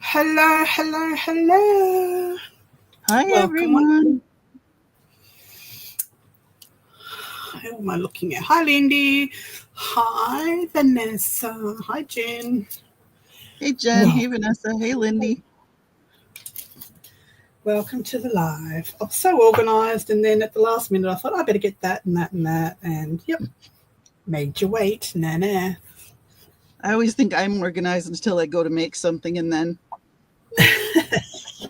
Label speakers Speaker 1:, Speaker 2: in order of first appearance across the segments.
Speaker 1: Hello, hello, hello.
Speaker 2: Hi,
Speaker 1: Welcome.
Speaker 2: everyone.
Speaker 1: Who am I looking at? Hi, Lindy. Hi, Vanessa. Hi, Jen.
Speaker 2: Hey, Jen.
Speaker 1: Well,
Speaker 2: Hey, Vanessa. Hey, Lindy.
Speaker 1: welcome to the live. I was so organised, and then at the last minute, I thought I better get that and that and that, and yep, made you wait. Nah.
Speaker 2: I always think I'm organized until I go to make something and then,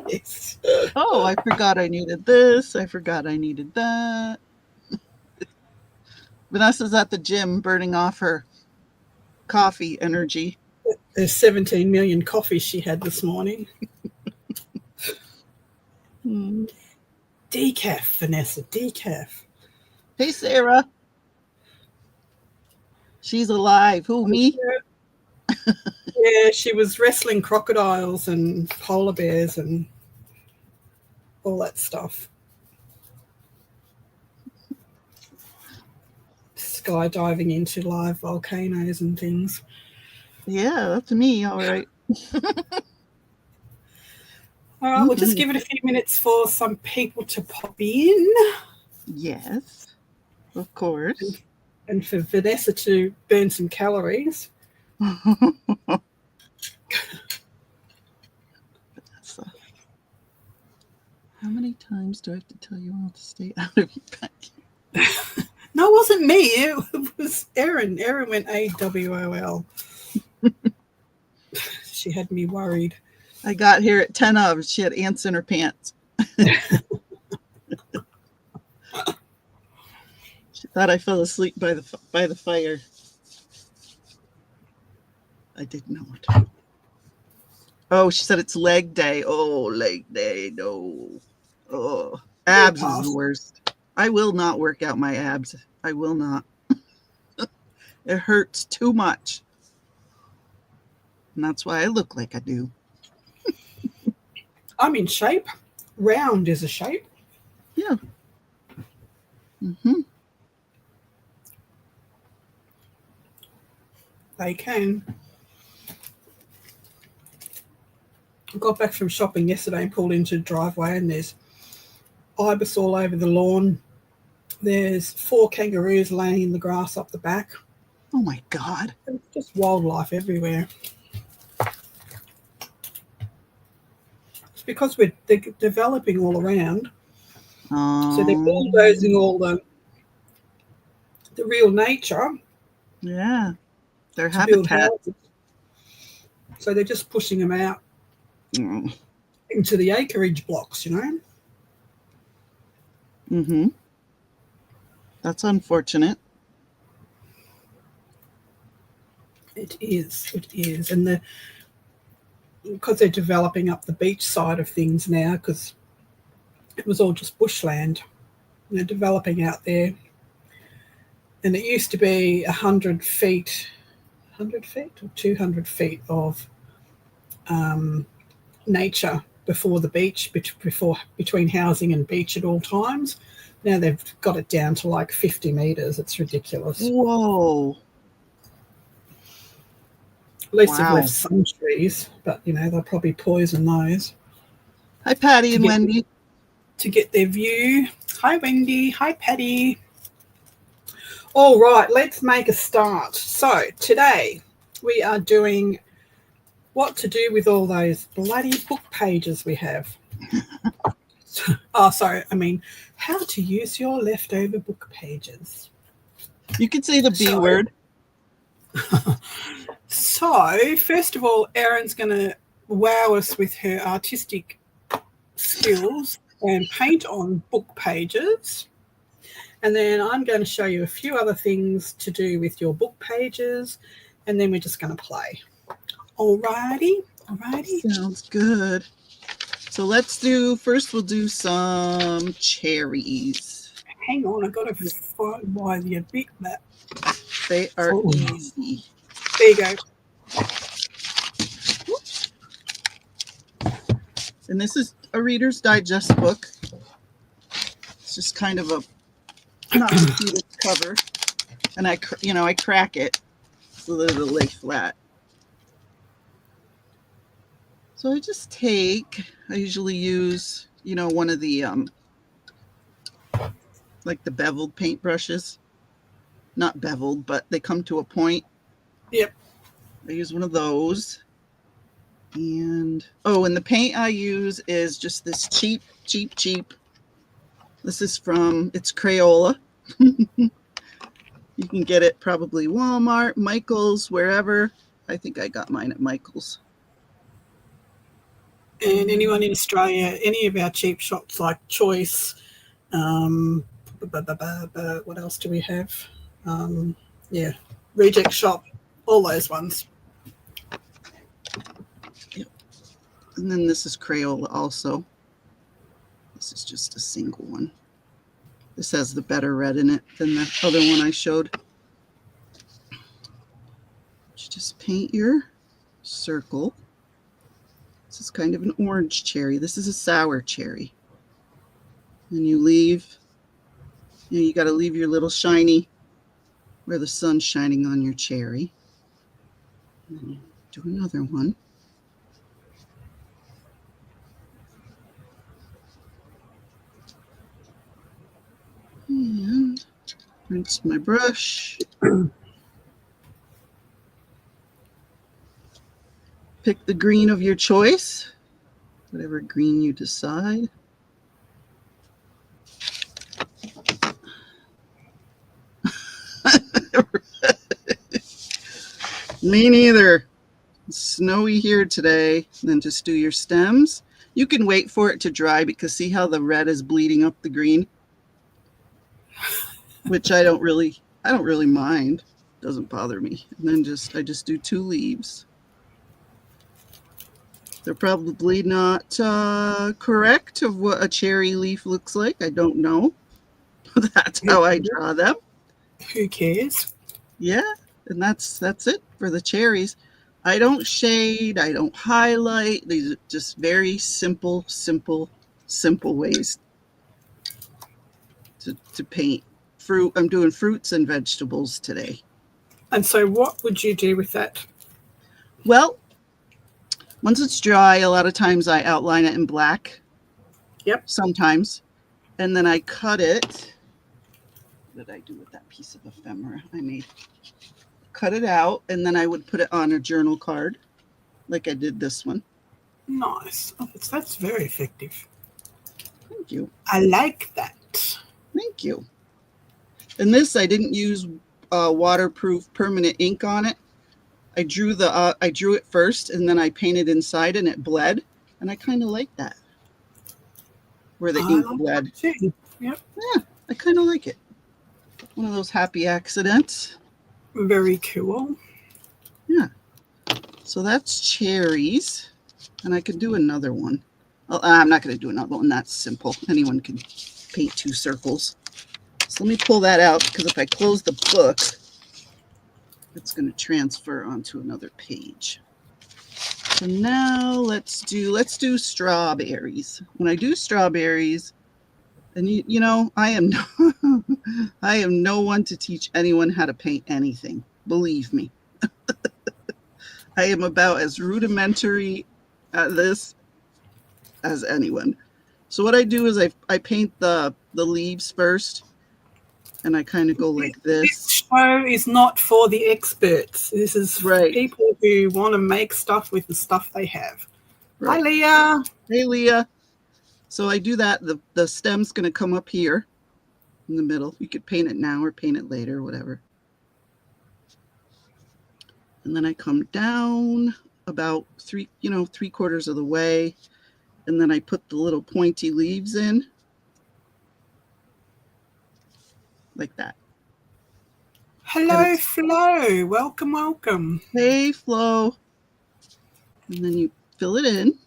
Speaker 1: Yes.
Speaker 2: oh, I forgot I needed this. I forgot I needed that. Vanessa's at the gym burning off her coffee energy.
Speaker 1: There's 17 million coffees she had this morning.
Speaker 2: Hmm.
Speaker 1: Decaf, Vanessa, decaf.
Speaker 2: Hey, Sarah. She's alive. Who, me?
Speaker 1: Yeah, she was wrestling crocodiles and polar bears and all that stuff. Skydiving into live volcanoes and things.
Speaker 2: Yeah, that's me. All right.
Speaker 1: All right, we'll just give it a few minutes for some people to pop in
Speaker 2: Yes, of course.
Speaker 1: and for Vanessa to burn some calories.
Speaker 2: Vanessa. How many times do I have to tell you all to stay out of your backyard?
Speaker 1: No, it wasn't me. It was Erin. Erin went AWOL. She had me worried.
Speaker 2: I got here at 10 of. She had ants in her pants. She thought I fell asleep by the fire. I did not. Oh, she said it's leg day. Oh, leg day. No. Oh, abs is the worst. I will not work out my abs. I will not. It hurts too much. And that's why I look like I do.
Speaker 1: I'm in shape. Round is a shape.
Speaker 2: Yeah. Mm-hmm.
Speaker 1: They can. I got back from shopping yesterday and pulled into the driveway, and there's ibis all over the lawn. There's 4 kangaroos laying in the grass up the back.
Speaker 2: Oh my God.
Speaker 1: There's just wildlife everywhere. It's because we're developing all around. So they're bulldozing all the real nature.
Speaker 2: Yeah. Their
Speaker 1: to build
Speaker 2: habitat.
Speaker 1: houses. So they're just pushing them out
Speaker 2: Mm.
Speaker 1: into the acreage blocks,
Speaker 2: Mm-hmm. That's unfortunate.
Speaker 1: It is. And because they're developing up the beach side of things now, because it was all just bushland. They're developing out there. And it used to be 100 feet or 200 feet of nature before the beach, between housing and beach at all times. Now they've got it down to like 50 meters. It's ridiculous.
Speaker 2: Whoa.
Speaker 1: At least they've left some trees, but they'll probably poison those.
Speaker 2: Hi, Patty and Wendy.
Speaker 1: To get their view. Hi, Wendy. Hi, Patty. All right, let's make a start. So today we are doing what to do with all those bloody book pages we have. How to use your leftover book pages.
Speaker 2: You could say the B word.
Speaker 1: So, first of all, Erin's going to wow us with her artistic skills and paint on book pages. And then I'm going to show you a few other things to do with your book pages. And then we're just going to play. Alrighty.
Speaker 2: Sounds good. So we'll do some cherries.
Speaker 1: Hang on, I've got to find why the bit that.
Speaker 2: They are easy.
Speaker 1: There you go.
Speaker 2: And this is a Reader's Digest book. It's just kind of a not the cutest cover. And I crack it so that it'll lay flat. So I usually use, one of the, like the beveled paintbrushes. Not beveled, but they come to a point.
Speaker 1: Yep.
Speaker 2: I use one of those. And the paint I use is just this cheap. This is it's Crayola. You can get it probably Walmart, Michael's, wherever. I think I got mine at Michael's.
Speaker 1: And anyone in Australia, any of our cheap shops like Choice, what else do we have? Reject Shop, all those ones.
Speaker 2: Yep. And then this is Crayola also. This is just a single one. This has the better red in it than the other one I showed. You just paint your circle. This is kind of an orange cherry. This is a sour cherry. And you got to leave your little shiny where the sun's shining on your cherry. And then you do another one. And rinse my brush. Pick the green of your choice, whatever green you decide. Me neither. It's snowy here today. And then just do your stems. You can wait for it to dry because see how the red is bleeding up the green? Which I don't really mind. Doesn't bother me. And then I just do 2 leaves. They're probably not correct of what a cherry leaf looks like. I don't know. That's how I draw them.
Speaker 1: Who cares?
Speaker 2: Yeah, and that's it for the cherries. I don't shade. I don't highlight. These are just very simple ways to paint fruit. I'm doing fruits and vegetables today.
Speaker 1: And so what would you do with that?
Speaker 2: Well, once it's dry, a lot of times I outline it in black.
Speaker 1: Yep.
Speaker 2: Sometimes. And then I cut it. What did I do with that piece of ephemera I made? Cut it out, and then I would put it on a journal card, like I did this one.
Speaker 1: Nice. Oh, that's very effective.
Speaker 2: Thank you.
Speaker 1: I like that.
Speaker 2: Thank you. And this, I didn't use waterproof permanent ink on it. I drew it first, and then I painted inside, and it bled, and I kind of like that, where the ink bled.
Speaker 1: Yep.
Speaker 2: Yeah, I kind of like it. One of those happy accidents.
Speaker 1: Very cool.
Speaker 2: Yeah. So that's cherries, and I could do another one. Well, I'm not going to do another one. That's simple. Anyone can paint 2 circles. So let me pull that out, because if I close the book, it's going to transfer onto another page. So now let's do strawberries. When I do strawberries, and I am no one to teach anyone how to paint anything. Believe me. I am about as rudimentary at this as anyone. So what I do is I paint the leaves first. And I kind of go like this.
Speaker 1: This show is not for the experts. This is for people who want to make stuff with the stuff they have. Right. Hi, Leah.
Speaker 2: Hey, Leah. So I do that. The stem's going to come up here in the middle. You could paint it now or paint it later, whatever. And then I come down about 3/4 of the way. And then I put the little pointy leaves in. Like that.
Speaker 1: Hello, Flo. Welcome.
Speaker 2: Hey, Flo. And then you fill it in.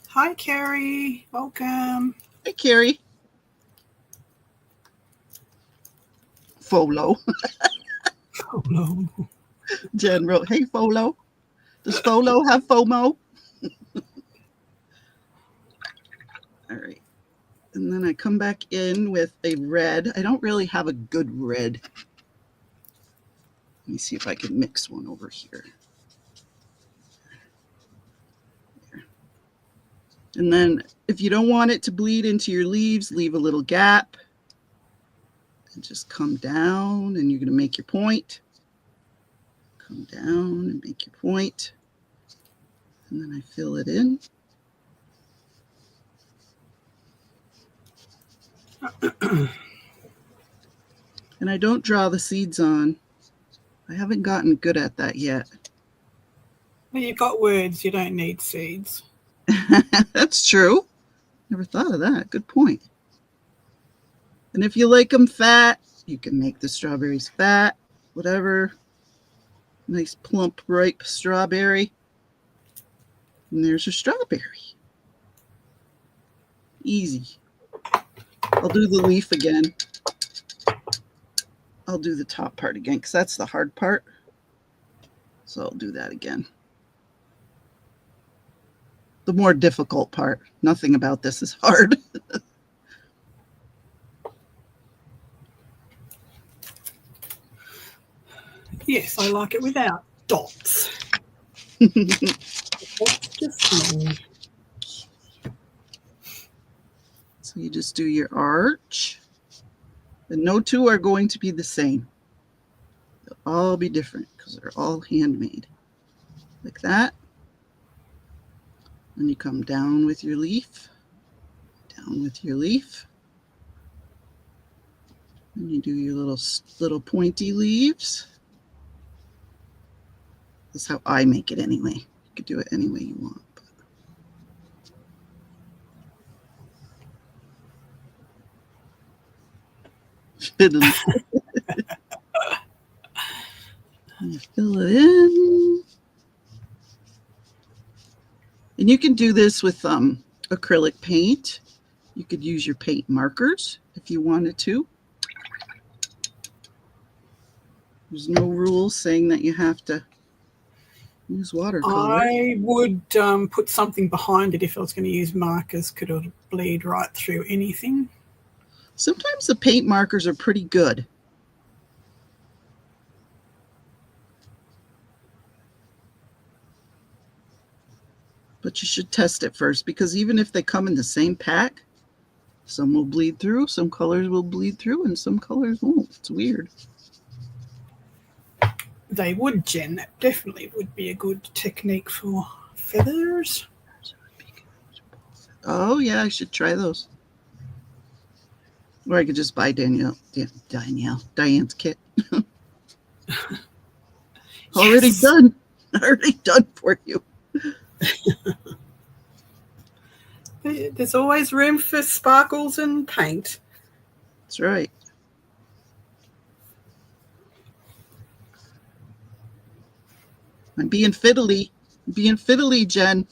Speaker 1: Hi, Carrie. Welcome.
Speaker 2: Hey, Carrie. Folo.
Speaker 1: Folo.
Speaker 2: Jen wrote, hey, Folo. Does Folo have FOMO? All right. And then I come back in with a red. I don't really have a good red. Let me see if I can mix one over here. There. And then if you don't want it to bleed into your leaves, leave a little gap. And just come down, and you're going to make your point. Come down and make your point. And then I fill it in. And I don't draw the seeds on. I haven't gotten good at that yet.
Speaker 1: Well, you've got words, you don't need seeds.
Speaker 2: That's true. Never thought of that. Good point. And if you like them fat, you can make the strawberries fat, whatever. Nice plump, ripe strawberry. And there's your strawberry. Easy. I'll do the leaf again. I'll do the top part again because that's the hard part. So I'll do that again. The more difficult part. Nothing about this is hard.
Speaker 1: Yes, I like it without dots. That's just me.
Speaker 2: So you just do your arch. And no two are going to be the same. They'll all be different because they're all handmade. Like that. And you come down with your leaf. Down with your leaf. And you do your little pointy leaves. That's how I make it anyway. You could do it any way you want. Fiddly. You fill it in. And you can do this with acrylic paint. You could use your paint markers if you wanted to. There's no rule saying that you have to use watercolor.
Speaker 1: I would put something behind it if I was going to use markers. Could it bleed right through anything?
Speaker 2: Sometimes the paint markers are pretty good. But you should test it first because even if they come in the same pack, some will bleed through, some colors will bleed through, and some colors won't. It's weird.
Speaker 1: They would, Jen. That definitely would be a good technique for feathers.
Speaker 2: Oh, yeah, I should try those. Or I could just buy Diane's kit. Already done. Already done for you.
Speaker 1: There's always room for sparkles and paint.
Speaker 2: That's right. I'm being fiddly. Jen.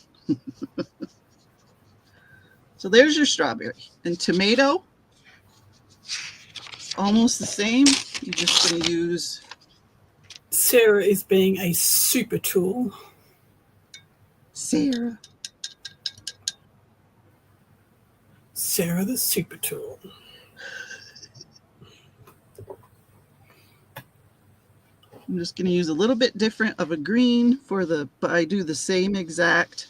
Speaker 2: So there's your strawberry. And tomato, almost the same. You're just going to use...
Speaker 1: Sarah is being a super tool.
Speaker 2: Sarah
Speaker 1: the super tool.
Speaker 2: I'm just going to use a little bit different of a green but I do the same exact.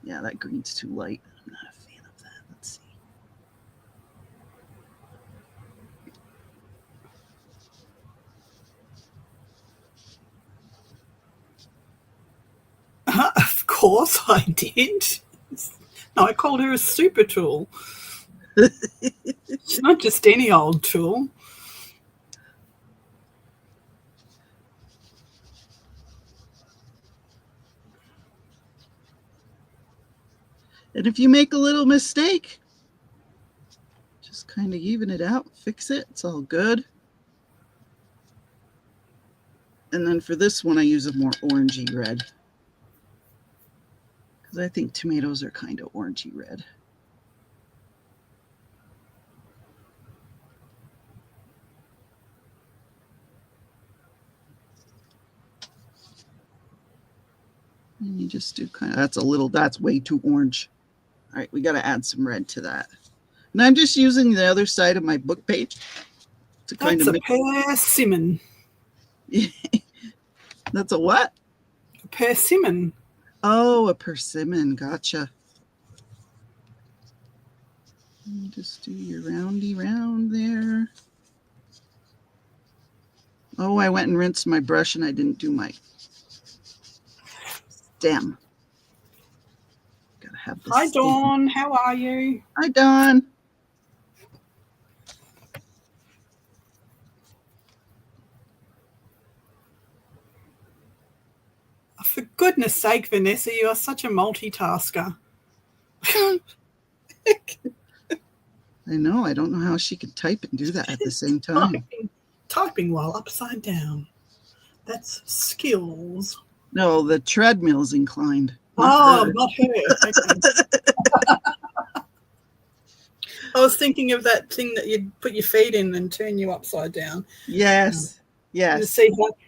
Speaker 2: Yeah, that green's too light. I'm not a fan of that. Let's see.
Speaker 1: Of course I did. No, I called her a super tool. She's not just any old tool.
Speaker 2: And if you make a little mistake, just kind of even it out, fix it. It's all good. And then for this one, I use a more orangey red. Because I think tomatoes are kind of orangey red. And you just do that's way too orange. All right, we got to add some red to that. And I'm just using the other side of my book page to kind
Speaker 1: That's
Speaker 2: of
Speaker 1: a persimmon.
Speaker 2: That's a what?
Speaker 1: A persimmon.
Speaker 2: Oh, a persimmon. Gotcha. Just do your roundy round there. Oh, I went and rinsed my brush and I didn't do my stem. Gotta have this.
Speaker 1: Hi, Dawn. How are you?
Speaker 2: Hi, Dawn.
Speaker 1: For goodness sake, Vanessa, you are such a multitasker.
Speaker 2: I know. I don't know how she could type and do that at the same time.
Speaker 1: Typing while upside down. That's skills.
Speaker 2: No, the treadmill's inclined.
Speaker 1: Not her. Okay. I was thinking of that thing that you'd put your feet in and turn you upside down.
Speaker 2: Yes. Yes.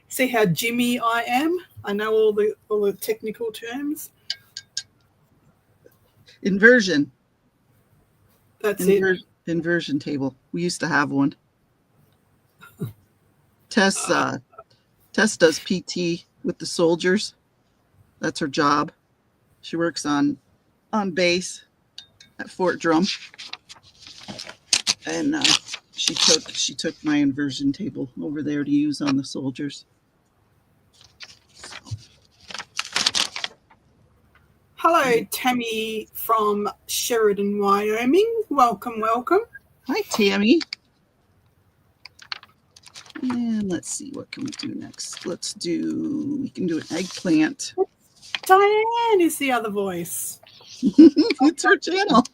Speaker 1: See how Jimmy I am? I know all the technical terms.
Speaker 2: Inversion.
Speaker 1: That's it.
Speaker 2: Inversion table. We used to have one. Tess does PT with the soldiers. That's her job. She works on base at Fort Drum. And she took my inversion table over there to use on the soldiers.
Speaker 1: Hello, Tammy from Sheridan, Wyoming. Welcome, welcome.
Speaker 2: Hi, Tammy. And let's see, what can we do next? We can do an eggplant.
Speaker 1: Diane is the other voice.
Speaker 2: It's her channel.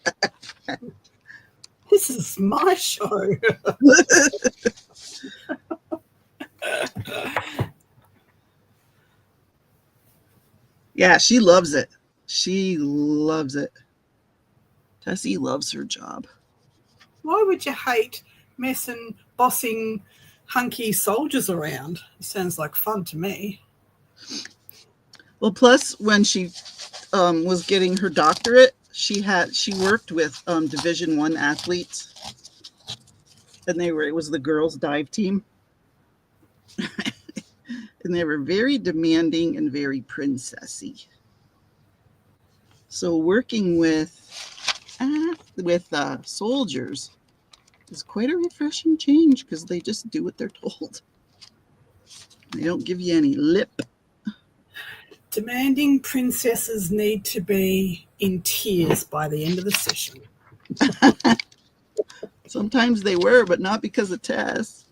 Speaker 1: This is my show.
Speaker 2: Yeah, she loves it. She loves it. Tessie loves her job.
Speaker 1: Why would you hate messing, bossing hunky soldiers around? It sounds like fun to me.
Speaker 2: Well, plus when she was getting her doctorate, she worked with Division I athletes, and it was the girls' dive team. And they were very demanding and very princessy. So working with soldiers is quite a refreshing change because they just do what they're told. They don't give you any lip.
Speaker 1: Demanding princesses need to be in tears by the end of the session.
Speaker 2: Sometimes they were, but not because of Tess.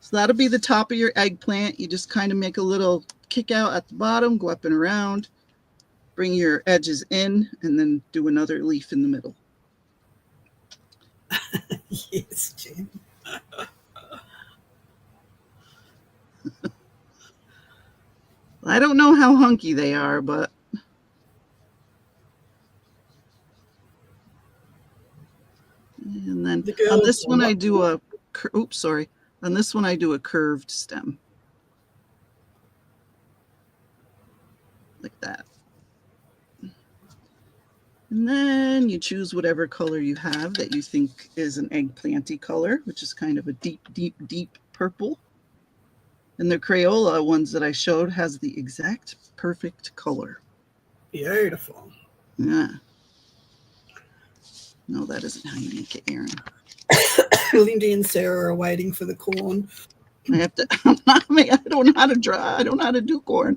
Speaker 2: So that'll be the top of your eggplant. You just kind of make a little kick out at the bottom, go up and around, bring your edges in, and then do another leaf in the middle.
Speaker 1: Yes, Jen.
Speaker 2: I don't know how hunky they are, but and then on this one I do a on this one I do a curved stem. Like that. And then you choose whatever color you have that you think is an eggplanty color, which is kind of a deep, deep, deep purple. And the Crayola ones that I showed has the exact perfect color.
Speaker 1: Beautiful.
Speaker 2: Yeah. No, that isn't how you make it, Erin.
Speaker 1: Lindy and Sarah are waiting for the corn.
Speaker 2: I don't know how to draw. I don't know how to do corn.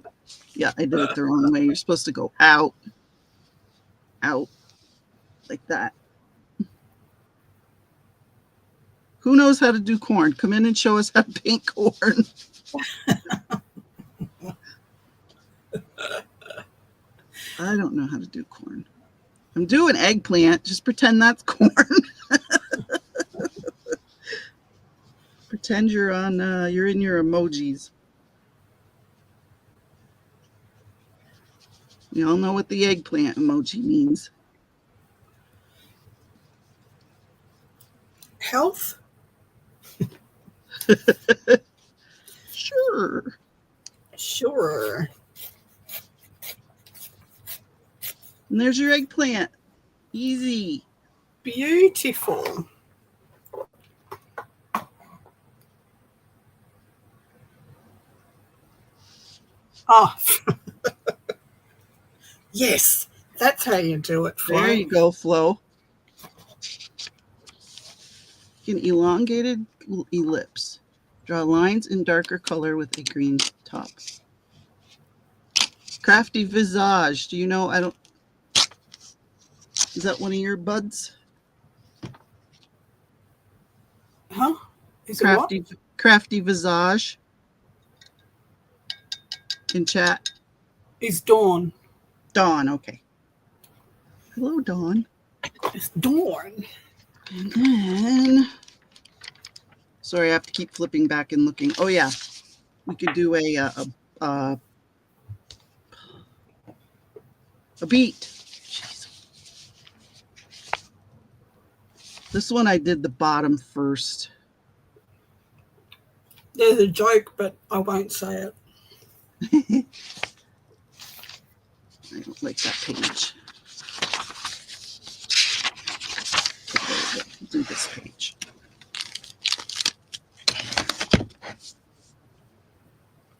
Speaker 2: Yeah, I did it the wrong way. You're supposed to go out, like that. Who knows how to do corn? Come in and show us how to paint corn. I don't know how to do corn. I'm doing eggplant. Just pretend that's corn. Pretend you're in your emojis. You all know what the eggplant emoji means.
Speaker 1: Health?
Speaker 2: Sure.
Speaker 1: Sure.
Speaker 2: And there's your eggplant. Easy.
Speaker 1: Beautiful. Ah, yes, that's how you do it, Flo.
Speaker 2: There you go, Flo. An elongated ellipse. Draw lines in darker color with a green top. Crafty Visage. Do you know? I don't. Is that one of your buds?
Speaker 1: Huh? Is it what?
Speaker 2: Crafty Visage. In chat.
Speaker 1: Is Dawn.
Speaker 2: Dawn, okay. Hello, Dawn.
Speaker 1: It's Dawn.
Speaker 2: And then, sorry, I have to keep flipping back and looking. Oh yeah, we could do a beat. Jeez. This one I did the bottom first.
Speaker 1: There's a joke, but I won't say it.
Speaker 2: I don't like that page. Do this page.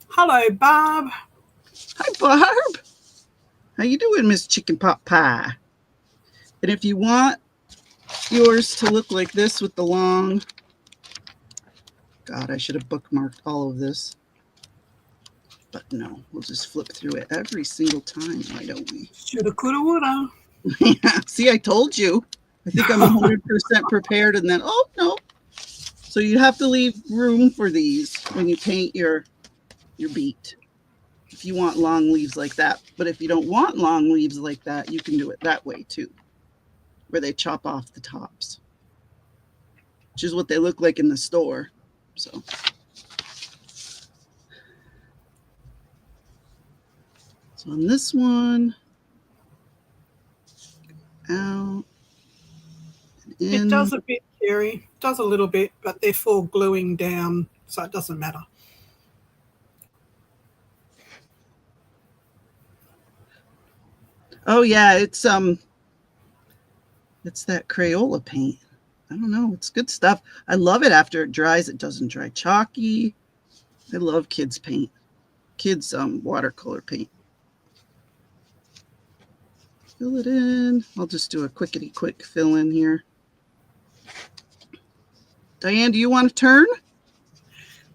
Speaker 1: Hello, Barb.
Speaker 2: Hi, Barb. How you doing, Miss Chicken Pot Pie? And if you want yours to look like this with the long... God, I should have bookmarked all of this. But no, we'll just flip through it every single time, why don't we?
Speaker 1: Shoulda, coulda, woulda.
Speaker 2: See, I told you. I think I'm 100% prepared, and then, oh, no. So you have to leave room for these when you paint your beet. If you want long leaves like that. But if you don't want long leaves like that, you can do it that way too, where they chop off the tops, which is what they look like in the store. So on this one, out.
Speaker 1: It does a bit, Kerry. It does a little bit, but they're full gluing down, so it doesn't matter.
Speaker 2: Oh yeah, it's that Crayola paint. I don't know, it's good stuff. I love it after it dries. It doesn't dry chalky. I love kids paint. Kids watercolor paint. Fill it in. I'll just do a quick fill in here. Diane, do you want to turn?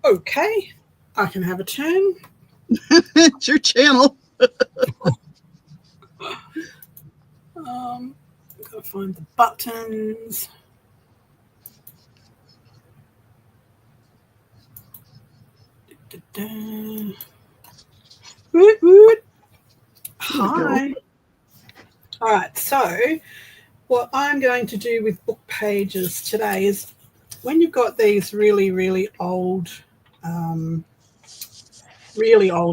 Speaker 1: Okay, I can have a turn.
Speaker 2: It's your channel.
Speaker 1: Gotta find the buttons. Woot, woot. Hi. All right, so what I'm going to do with book pages today is when you've got these really old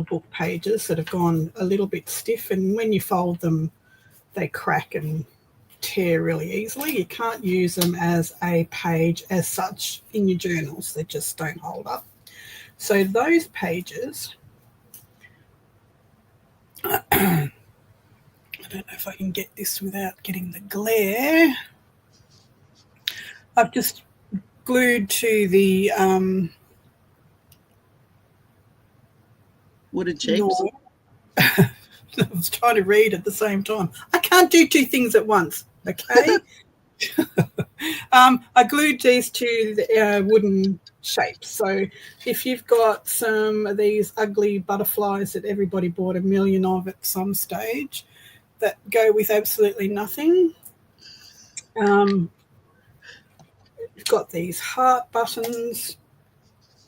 Speaker 1: book pages that have gone a little bit stiff, and when you fold them, they crack and tear really easily. You can't use them as a page as such in your journals. They just don't hold up. So those pages, I don't know if I can get this without getting the glare. I've just glued to the
Speaker 2: wooded shapes.
Speaker 1: I was trying to read at the same time. I can't do two things at once, okay? I glued these to the wooden shapes. So if you've got some of these ugly butterflies that everybody bought a million of at some stage that go with absolutely nothing, you've got these heart buttons,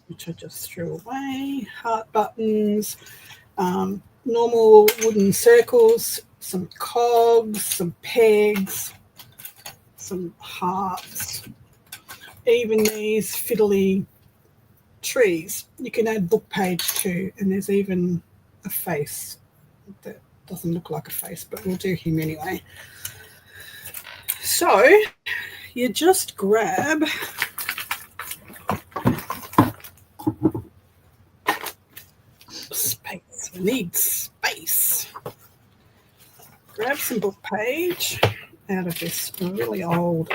Speaker 1: which I just threw away, heart buttons, normal wooden circles, some cogs, some pegs, some hearts, even these fiddly trees. You can add book page to, and there's even a face that doesn't look like a face, but we'll do him anyway. So you just grab space. We need space. grab some book page out of this really old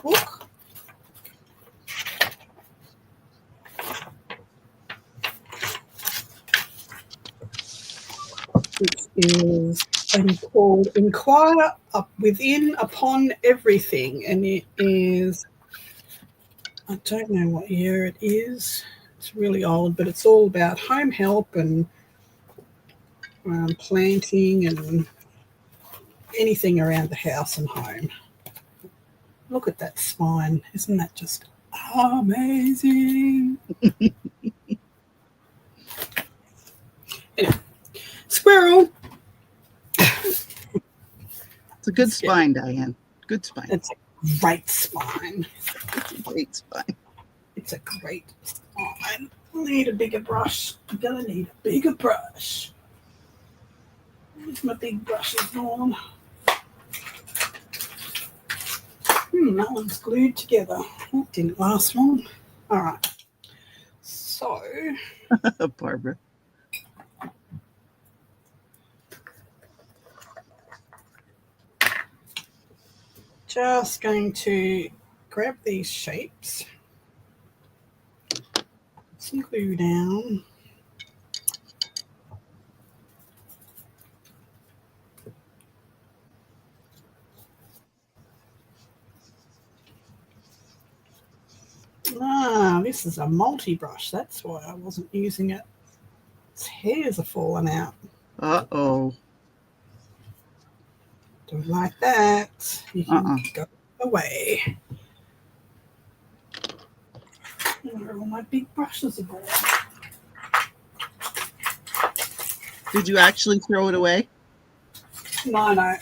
Speaker 1: book. Which is called Inquire Up Within Upon Everything. And it is, I don't know what year it is. It's really old, but it's all about home help and planting and anything around the house and home. Look at that spine. Isn't that just amazing? Anyway, squirrel.
Speaker 2: It's a good spine, Diane. Good spine.
Speaker 1: It's a great spine.
Speaker 2: It's a great spine.
Speaker 1: It's a great spine. I need a bigger brush. I'm going to need a bigger brush. Where's my big brush is gone? That one's glued together. That didn't last long. All right. So.
Speaker 2: Barbara.
Speaker 1: Just going to grab these shapes. Some glue down. This is a multi-brush. That's why I wasn't using it. Its hairs are falling out.
Speaker 2: Uh-oh.
Speaker 1: Don't like that. You can go away. Where all my big brushes are going.
Speaker 2: Did you actually throw it away?
Speaker 1: No.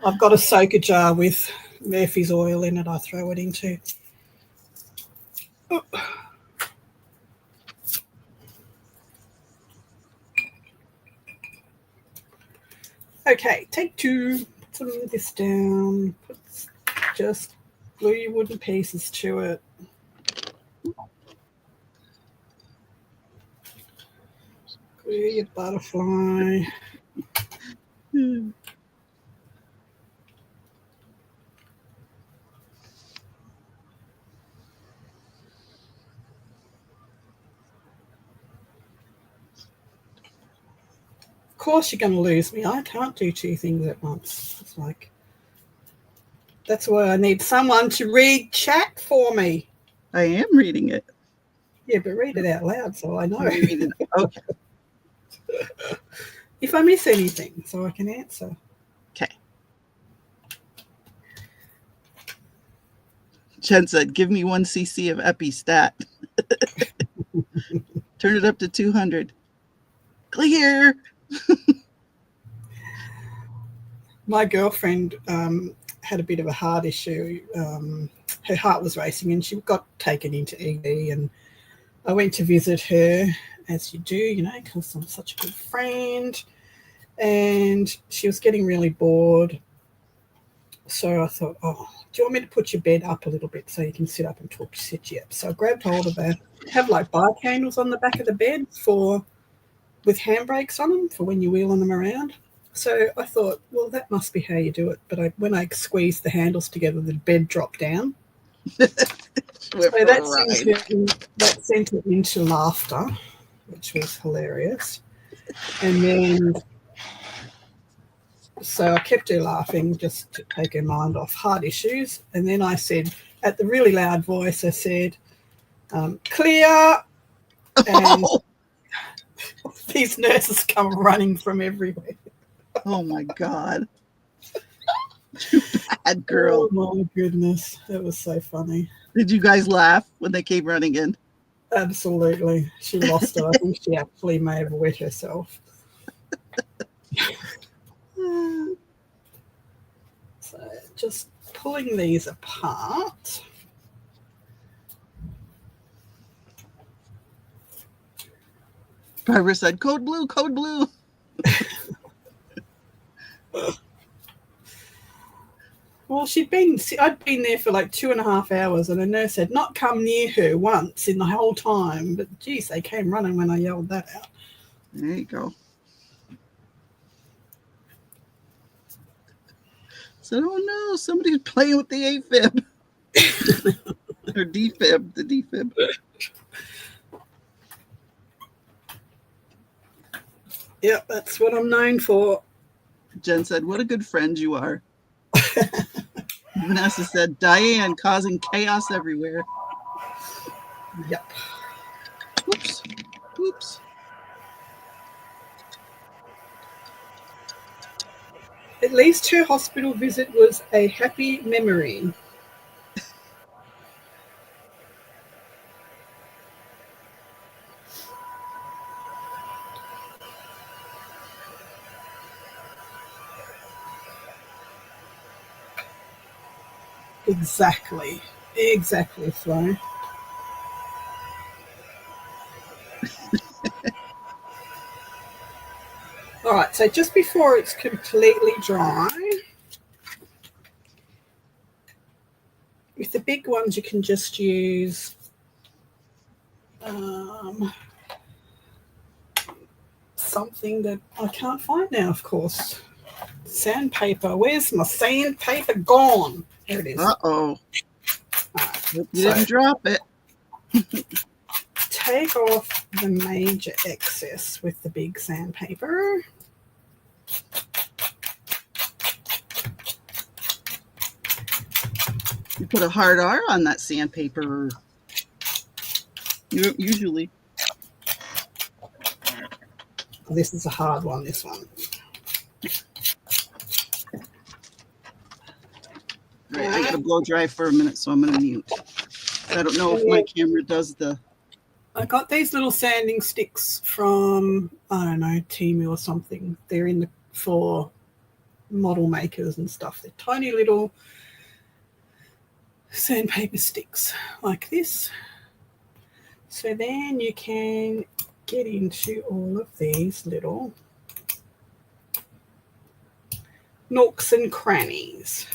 Speaker 1: I've got a soaker jar with Murphy's oil in it. I throw it into. Oh. Okay, take two. Put some of this down. Just glue your wooden pieces to it. Glue your butterfly. Of course you're going to lose me. I can't do two things at once. It's like, that's why I need someone to read chat for me.
Speaker 2: I am reading it.
Speaker 1: Yeah, but read it out loud so I know.
Speaker 2: Okay.
Speaker 1: If I miss anything, so I can answer.
Speaker 2: Okay. Jen said, give me 1 cc of Epi-Stat. Turn it up to 200. Clear.
Speaker 1: My girlfriend had a bit of a heart issue. Her heart was racing and she got taken into ED, and I went to visit her, as you do, because I'm such a good friend, and she was getting really bored. So I thought, do you want me to put your bed up a little bit so you can sit up and talk to sit you up? So I grabbed hold of her. Have like bar candles on the back of the bed with handbrakes on them for when you're wheeling them around. So I thought, well, that must be how you do it. But when I squeezed the handles together, the bed dropped down. So that sent it into laughter, which was hilarious. And then, so I kept her laughing just to take her mind off heart issues. And then I said, at the really loud voice, I said, clear. And these nurses come running from everywhere.
Speaker 2: Oh, my God. You bad girl.
Speaker 1: Oh, my goodness. That was so funny.
Speaker 2: Did you guys laugh when they came running in?
Speaker 1: Absolutely. She lost it. I think she actually may have wet herself. So just pulling these apart.
Speaker 2: Barbara said, code blue, code blue.
Speaker 1: Well, I'd been there for like 2.5 hours, and a nurse had not come near her once in the whole time. But geez, they came running when I yelled that out.
Speaker 2: There you go. said, oh no, somebody's playing with the AFib. Or defib, the defib.
Speaker 1: Yep, that's what I'm known for.
Speaker 2: Jen said, what a good friend you are. Vanessa said, Diane causing chaos everywhere.
Speaker 1: Yep.
Speaker 2: Oops. Oops.
Speaker 1: At least her hospital visit was a happy memory. Exactly. Exactly, Flo. All right, so just before it's completely dry, with the big ones, you can just use something that I can't find now, of course. Sandpaper. Where's my sandpaper gone? There it is.
Speaker 2: Uh-oh.
Speaker 1: Right,
Speaker 2: You didn't drop it.
Speaker 1: Take off the major excess with the big sandpaper.
Speaker 2: You put a hard R on that sandpaper. You usually.
Speaker 1: This is a hard one, this one.
Speaker 2: Right, I gotta blow dry for a minute, so I'm gonna mute. I don't know if my camera does the.
Speaker 1: I got these little sanding sticks from, I don't know, Temu or something. They're for model makers and stuff. They're tiny little sandpaper sticks like this. So then you can get into all of these little nooks and crannies.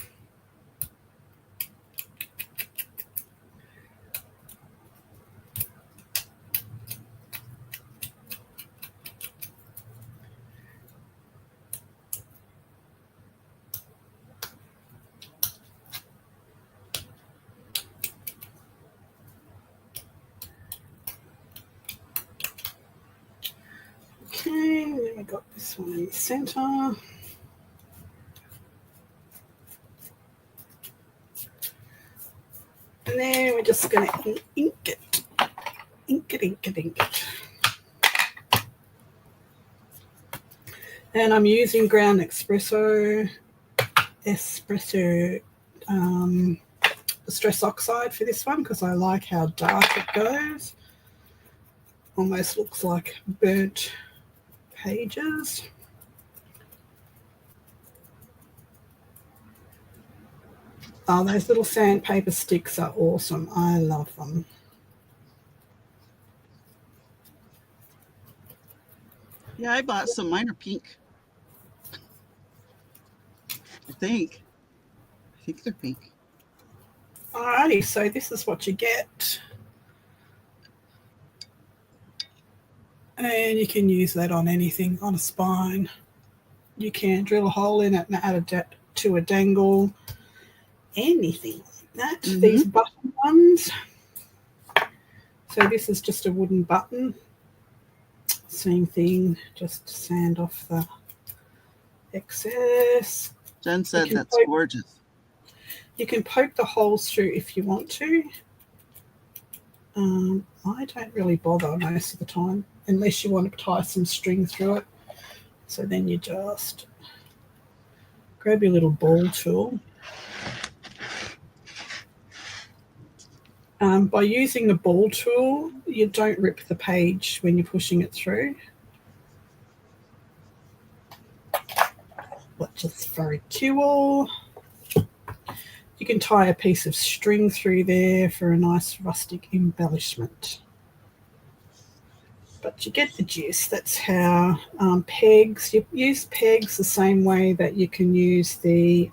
Speaker 1: Okay, then we got this one in the center. And then we're just going to ink it. Ink it, ink it, ink it. And I'm using ground espresso stress oxide for this one because I like how dark it goes. Almost looks like burnt pages. Oh, those little sandpaper sticks are awesome. I love them.
Speaker 2: Yeah, I bought some. Mine are pink. I think they're pink.
Speaker 1: Alrighty, so this is what you get. And you can use that on anything, on a spine. You can drill a hole in it and add it to a dangle. Anything like that. Mm-hmm. These button ones. So this is just a wooden button. Same thing, just sand off the excess.
Speaker 2: Jen said that's gorgeous.
Speaker 1: You can poke the holes through if you want to. I don't really bother most of the time, unless you want to tie some string through it. So then you just grab your little ball tool. By using the ball tool, you don't rip the page when you're pushing it through. Which is very cool. You can tie a piece of string through there for a nice rustic embellishment. But you get the gist. That's how pegs, you use pegs the same way that you can use the,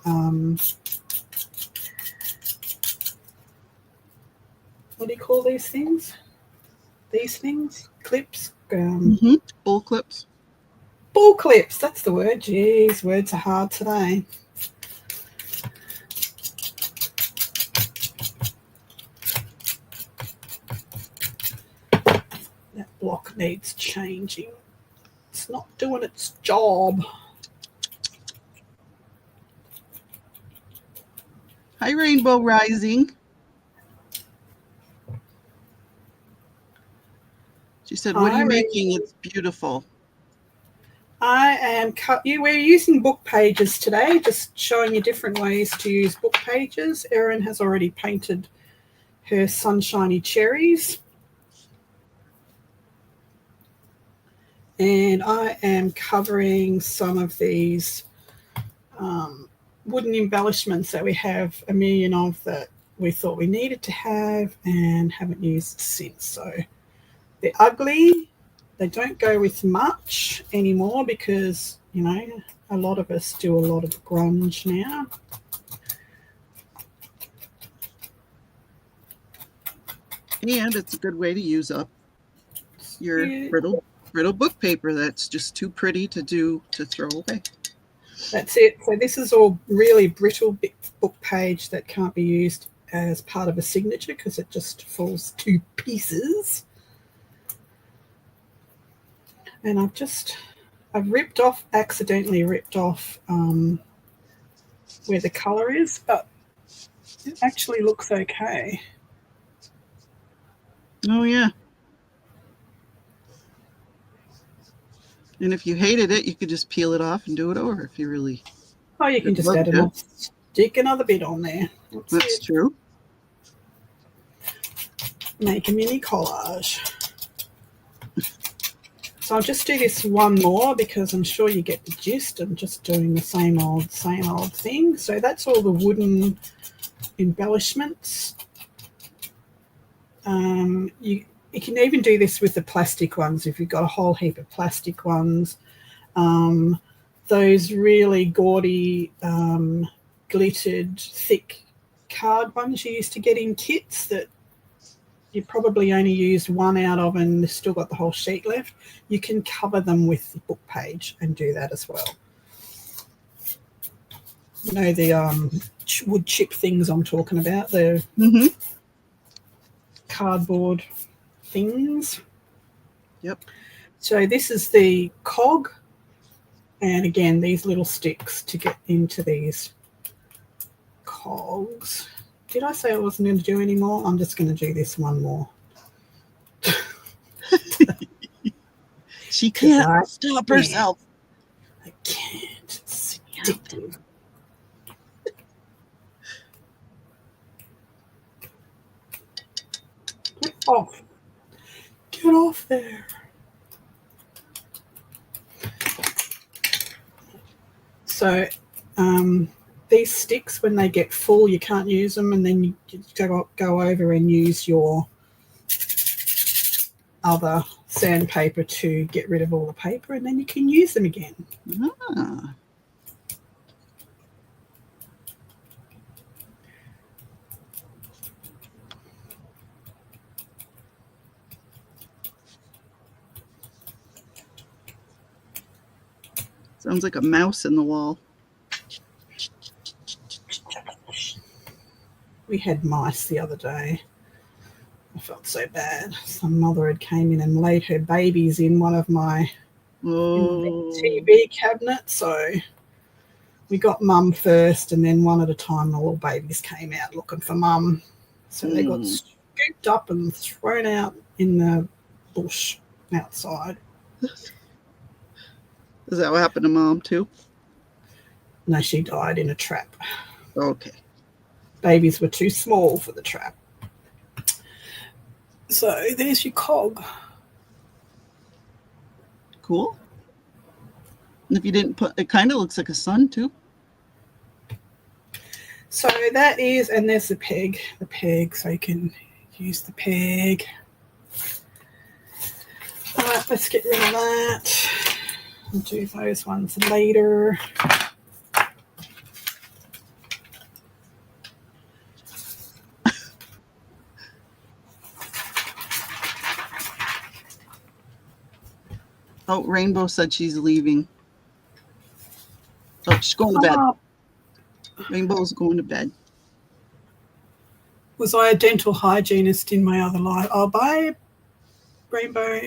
Speaker 1: what do you call these things? These things? Clips?
Speaker 2: Bull clips.
Speaker 1: Bull clips, that's the word. Jeez, words are hard today. needs changing. It's not doing its job.
Speaker 2: Hi, Rainbow Rising. She said, "What are you making? It's beautiful."
Speaker 1: We're using book pages today, just showing you different ways to use book pages. Erin has already painted her sunshiny cherries. And I am covering some of these wooden embellishments that we have a million of that we thought we needed to have and haven't used since. So they're ugly. They don't go with much anymore because, you know, a lot of us do a lot of grunge now.
Speaker 2: And it's a good way to use up your brittle book paper that's just too pretty to throw away.
Speaker 1: That's it. So this is all really brittle book page that can't be used as part of a signature because it just falls to pieces. And I've accidentally ripped off where the colour is, but it actually looks okay.
Speaker 2: Oh, yeah. And if you hated it, you could just peel it off and do it over if you really...
Speaker 1: Oh, you can just stick another bit on there.
Speaker 2: That's true.
Speaker 1: Make a mini collage. So I'll just do this one more because I'm sure you get the gist. I'm just doing the same old thing. So that's all the wooden embellishments. You can even do this with the plastic ones if you've got a whole heap of plastic ones. Those really gaudy, glittered, thick card ones you used to get in kits that you probably only used one out of and they've still got the whole sheet left. You can cover them with the book page and do that as well. You know the wood chip things I'm talking about, the cardboard things.
Speaker 2: Yep.
Speaker 1: So this is the cog, and again these little sticks to get into these cogs. Did I say I wasn't going to do any more? I'm just going to do this one more.
Speaker 2: She can't stop herself.
Speaker 1: I can't. It's addictive. Get off. Get off there. So these sticks, when they get full, you can't use them, and then you go over and use your other sandpaper to get rid of all the paper, and then you can use them again.
Speaker 2: Ah. Sounds like a mouse in the wall.
Speaker 1: We had mice the other day. I felt so bad. Some mother had came in and laid her babies in one of my TV cabinets. So we got Mum first, and then one at a time the little babies came out looking for Mum. So they got scooped up and thrown out in the bush outside.
Speaker 2: Is that what happened to Mom too?
Speaker 1: No, she died in a trap.
Speaker 2: Okay.
Speaker 1: Babies were too small for the trap. So there's your cog.
Speaker 2: Cool. And if you didn't put, it kind of looks like a sun too.
Speaker 1: So that is, and there's the peg, so you can use the peg. All right, let's get rid of that. We'll do those ones later.
Speaker 2: Oh, Rainbow said she's leaving. Oh, she's going to bed. Rainbow's going to bed.
Speaker 1: Was I a dental hygienist in my other life? Oh, bye, Rainbow.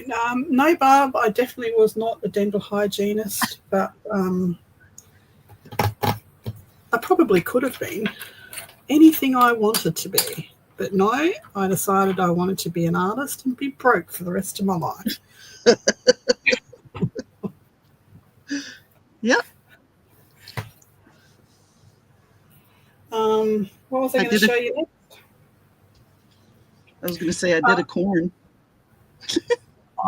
Speaker 1: No, Barb, I definitely was not a dental hygienist, but I probably could have been anything I wanted to be. But no, I decided I wanted to be an artist and be broke for the rest of my life.
Speaker 2: Yep.
Speaker 1: What was I going to show you next?
Speaker 2: I was going to say I did a corn.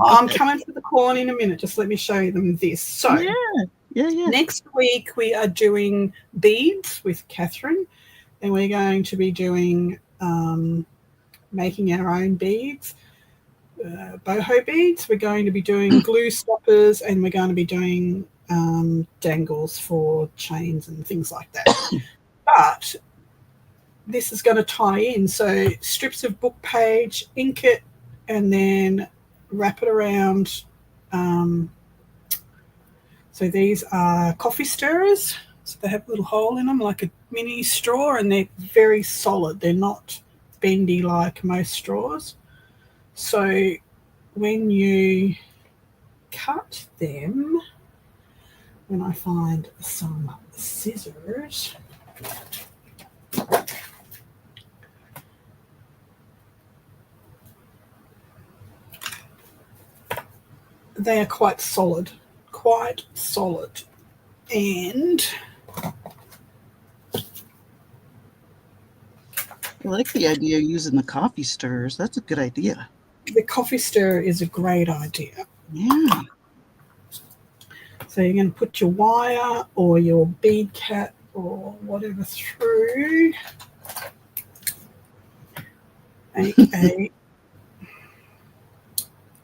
Speaker 1: I'm coming to the corn in a minute. Just let me show you them this. So
Speaker 2: yeah.
Speaker 1: Next week we are doing beads with Catherine, and we're going to be doing making our own beads, boho beads. We're going to be doing glue stoppers, and we're going to be doing dangles for chains and things like that. But this is going to tie in. So strips of book page, ink it, and then wrap it around. So these are coffee stirrers. So they have a little hole in them like a mini straw, and they're very solid. They're not bendy like most straws. So when you cut them, when I find some scissors, they are quite solid, and
Speaker 2: I like the idea of using the coffee stirrers. That's a good idea.
Speaker 1: The coffee stirrer is a great idea.
Speaker 2: Yeah.
Speaker 1: So you're going to put your wire or your bead cap or whatever through a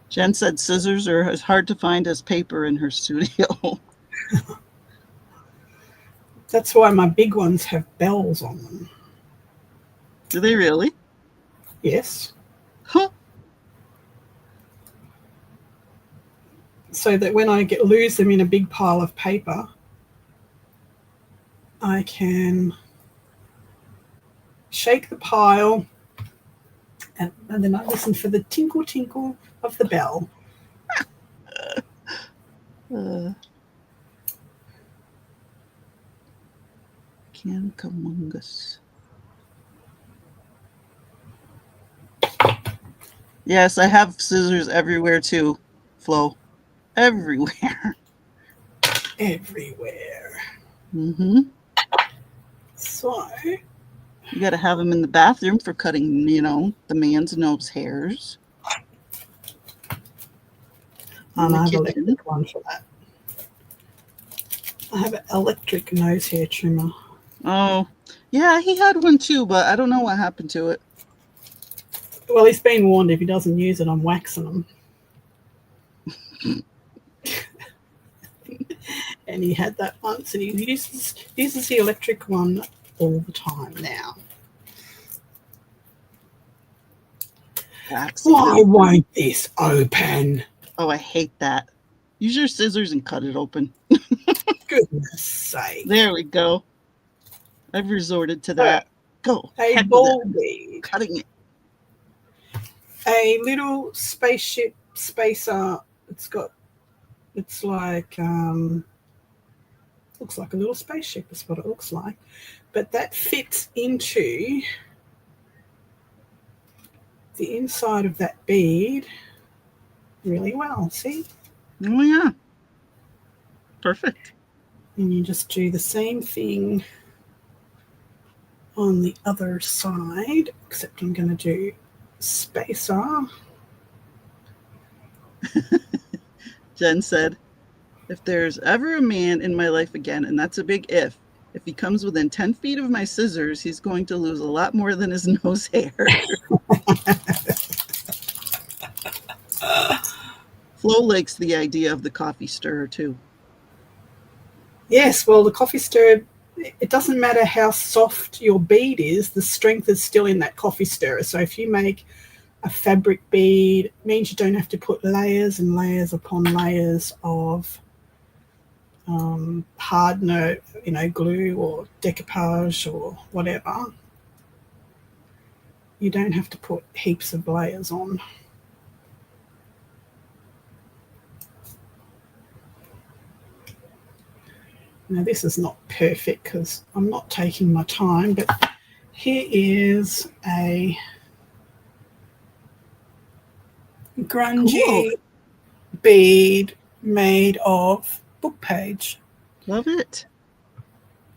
Speaker 2: Jen said scissors are as hard to find as paper in her studio.
Speaker 1: That's why my big ones have bells on them.
Speaker 2: Do they really?
Speaker 1: Yes.
Speaker 2: Huh.
Speaker 1: So that when I lose them in a big pile of paper, I can shake the pile and then I listen for the tinkle tinkle of the bell.
Speaker 2: Cancamungus. Yes, I have scissors everywhere too, Flo. Everywhere.
Speaker 1: Everywhere.
Speaker 2: Mm-hmm.
Speaker 1: So
Speaker 2: you got to have them in the bathroom for cutting, the man's nose hairs.
Speaker 1: I have an electric one for that. I have an electric nose hair trimmer.
Speaker 2: Oh, yeah, he had one too, but I don't know what happened to it.
Speaker 1: Well, he's been warned if he doesn't use it, I'm waxing him. And he had that once, and he uses the electric one all the time now. Why won't this open?
Speaker 2: Oh, I hate that. Use your scissors and cut it open.
Speaker 1: Goodness sake.
Speaker 2: There we go. I've resorted to that. Go.
Speaker 1: A ball bead.
Speaker 2: Cutting it.
Speaker 1: A little spaceship spacer. It's like looks like a little spaceship is what it looks like, but that fits into the inside of that bead really well. See?
Speaker 2: Oh yeah, perfect.
Speaker 1: And you just do the same thing on the other side, except I'm going to do spacer.
Speaker 2: Jen said, if there's ever a man in my life again, and that's a big if he comes within 10 feet of my scissors, he's going to lose a lot more than his nose hair. Flo likes the idea of the coffee stirrer too.
Speaker 1: Yes, well, the coffee stirrer, it doesn't matter how soft your bead is, the strength is still in that coffee stirrer. So if you make a fabric bead, it means you don't have to put layers and layers upon layers of hardener, glue or decoupage or whatever. You don't have to put heaps of layers on. Now this is not perfect because I'm not taking my time, but here is a grungy
Speaker 2: Cool.
Speaker 1: bead made of book page.
Speaker 2: Love it.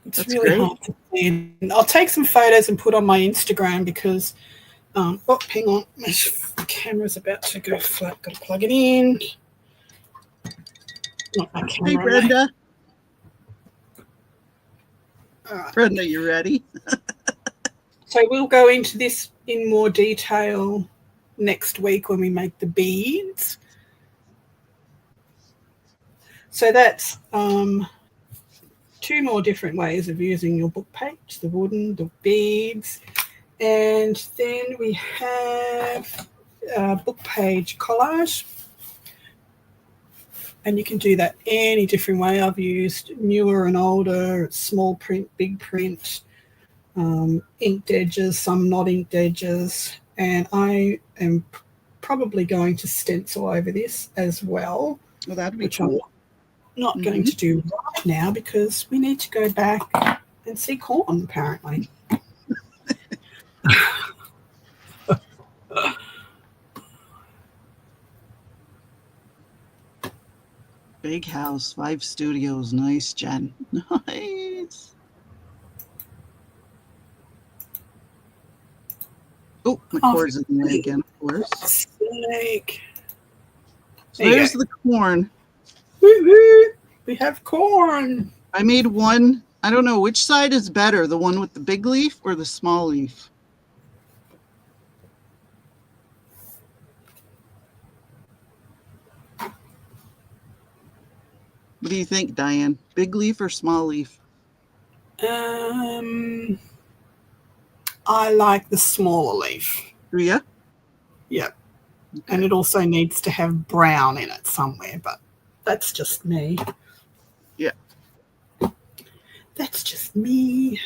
Speaker 1: It's
Speaker 2: That's
Speaker 1: really
Speaker 2: great.
Speaker 1: hard to see. And I'll take some photos and put on my Instagram because, hang on, my camera's about to go flat. Got to plug it in. Not my camera.
Speaker 2: Hey, Brenda.
Speaker 1: All right.
Speaker 2: Brenda, you ready?
Speaker 1: So we'll go into this in more detail next week when we make the beads. So that's 2 more different ways of using your book page, the wooden, the beads. And then we have a book page collage. And you can do that any different way. I've used newer and older, small print, big print, inked edges, some not inked edges. And I am probably going to stencil over this as well.
Speaker 2: Well, that'd be cool.
Speaker 1: I'm not going to do right now because we need to go back and see corn, apparently.
Speaker 2: Big house, 5 studios. Nice, Jen. Nice. Oh, my cord's in the way again, of course.
Speaker 1: Snake.
Speaker 2: So there's the corn.
Speaker 1: Woo-hoo. We have corn.
Speaker 2: I made one. I don't know which side is better, the one with the big leaf or the small leaf. What do you think, Diane? Big leaf or small leaf?
Speaker 1: I like the smaller leaf.
Speaker 2: Do you?
Speaker 1: Yep.
Speaker 2: Okay.
Speaker 1: And it also needs to have brown in it somewhere, but that's just me.
Speaker 2: Yeah.
Speaker 1: That's just me.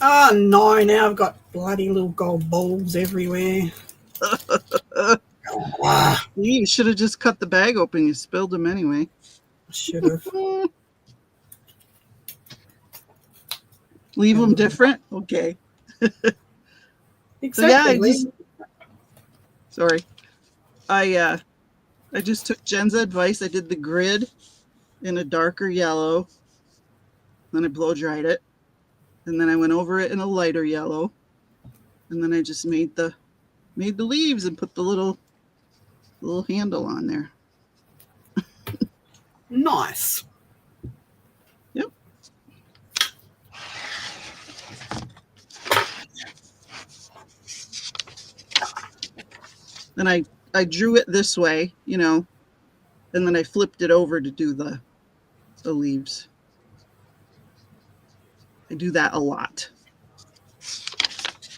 Speaker 1: Oh, no, now I've got bloody little gold balls everywhere.
Speaker 2: You should have just cut the bag open. You spilled them anyway.
Speaker 1: I should have.
Speaker 2: Leave them different? Okay.
Speaker 1: Exactly.
Speaker 2: So sorry. I just took Jen's advice. I did the grid in a darker yellow. Then I blow dried it. And then I went over it in a lighter yellow. And then I just made the leaves and put the little handle on there.
Speaker 1: Nice.
Speaker 2: Yep. Then I drew it this way, you know, and then I flipped it over to do the leaves. I do that a lot.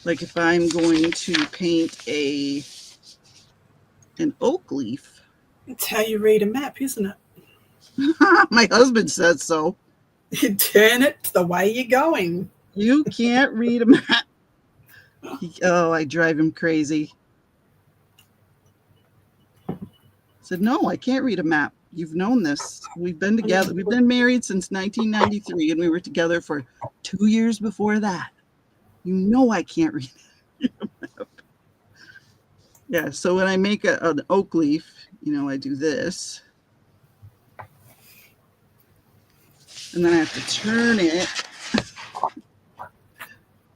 Speaker 2: Like if I'm going to paint an oak leaf.
Speaker 1: It's how you read a map, isn't it?
Speaker 2: My husband says so.
Speaker 1: You turn it the way you're going.
Speaker 2: You can't read a map. Oh, I drive him crazy. I said, no, I can't read a map. You've known this. We've been together. We've been married since 1993, and we were together for 2 years before that. You know I can't read a map. Yeah, so when I make an oak leaf, you know, I do this. And then I have to turn it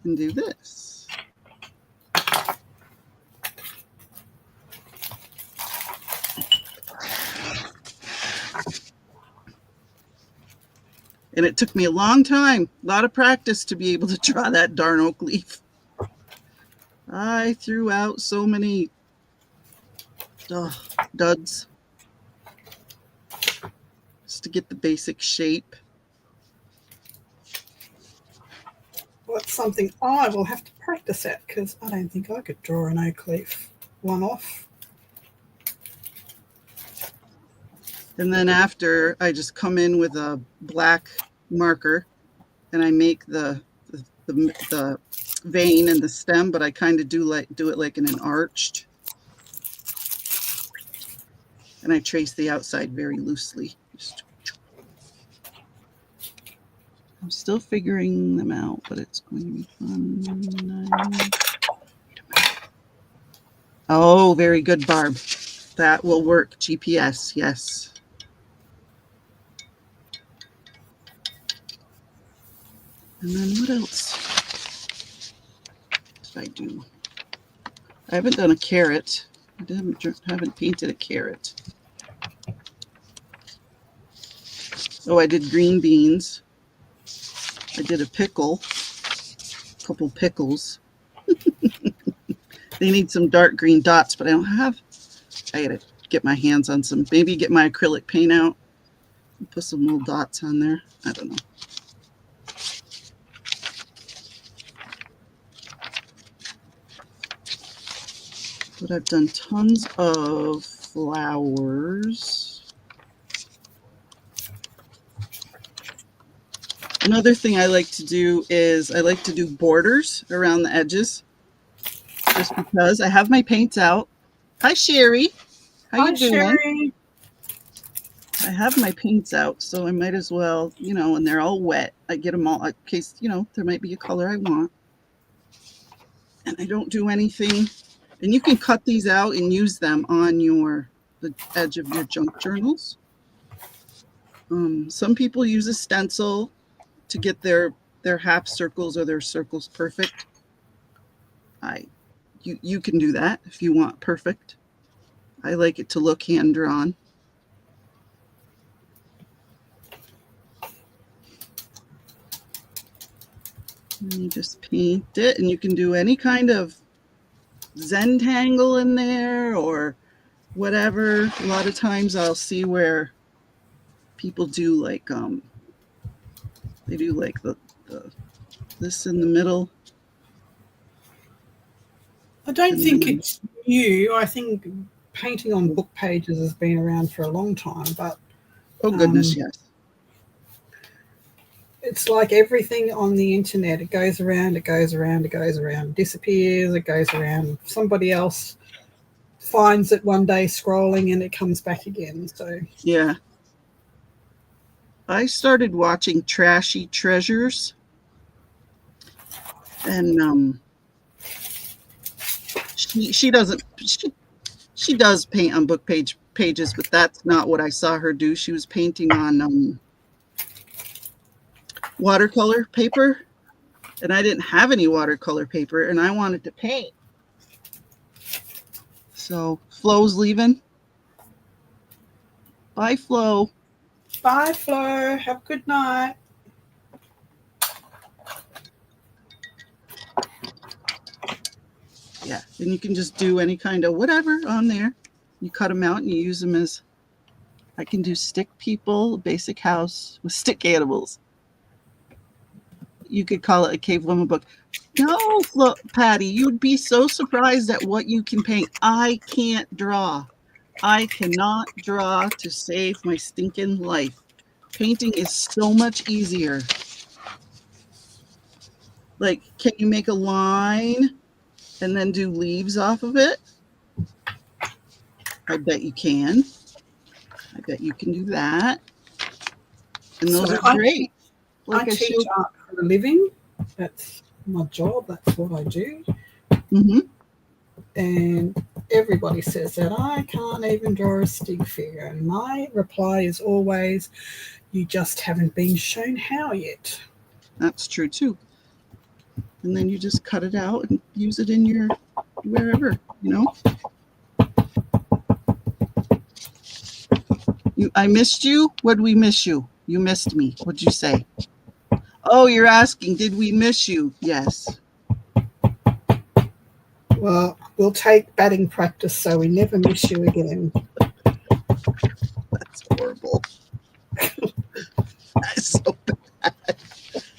Speaker 2: and do this. And it took me a long time, a lot of practice to be able to draw that darn oak leaf. I threw out so many duds just to get the basic shape.
Speaker 1: Well, that's something I will have to practice at because I don't think I could draw an oak leaf one off.
Speaker 2: And then after, I just come in with a black marker and I make the vein and the stem, but I kind of do it like in an arched. And I trace the outside very loosely. I'm still figuring them out, but it's going to be fun. Oh, very good, Barb. That will work. GPS, yes. And then what else did I do? I haven't done a carrot. I haven't painted a carrot. Oh, I did green beans. I did a pickle. A couple pickles. They need some dark green dots, but I don't have. I gotta get my hands on some. Maybe get my acrylic paint out. Put some little dots on there. I don't know. But I've done tons of flowers. Another thing I like to do is I like to do borders around the edges. Just because I have my paints out. Hi, Sherry. How you doing?
Speaker 1: Sherry.
Speaker 2: I have my paints out, so I might as well, and they're all wet. I get them all in case, there might be a color I want. And I don't do anything. And you can cut these out and use them on the edge of your junk journals. Some people use a stencil to get their half circles or their circles perfect. You can do that if you want perfect. I like it to look hand drawn. And you just paint it, and you can do any kind of Zentangle in there or whatever. A lot of times I'll see where people do like they do like the this in the middle.
Speaker 1: I don't think it's new. I think painting on book pages has been around for a long time, but
Speaker 2: oh goodness, yes.
Speaker 1: It's like everything on the internet. It goes around, it goes around, it goes around, disappears, it goes around. Somebody else finds it one day scrolling and it comes back again. So
Speaker 2: yeah. I started watching Trashy Treasures. And she does paint on book pages, but that's not what I saw her do. She was painting on watercolor paper, and I didn't have any watercolor paper, and I wanted to paint. So Flo's leaving. Bye, Flo.
Speaker 1: Bye, Flo. Have a good night.
Speaker 2: Yeah, and you can just do any kind of whatever on there. You cut them out and you use them as, I can do stick people, basic house with stick animals. You could call it a cave woman book. No, Patty, you'd be so surprised at what you can paint. I can't draw. I cannot draw to save my stinking life. Painting is so much easier. Like, can you make a line and then do leaves off of it? I bet you can. I bet you can do that. And those are great.
Speaker 1: Like I teach art for a living. That's my job. That's what I do.
Speaker 2: Mm-hmm.
Speaker 1: And everybody says that I can't even draw a stick figure. And my reply is always, you just haven't been shown how yet.
Speaker 2: That's true too. And then you just cut it out and use it in your wherever, I missed you. What did we miss you? You missed me. What'd you say? Oh, you're asking, did we miss you? Yes.
Speaker 1: Well, we'll take batting practice so we never miss you again.
Speaker 2: That's horrible. That's so bad.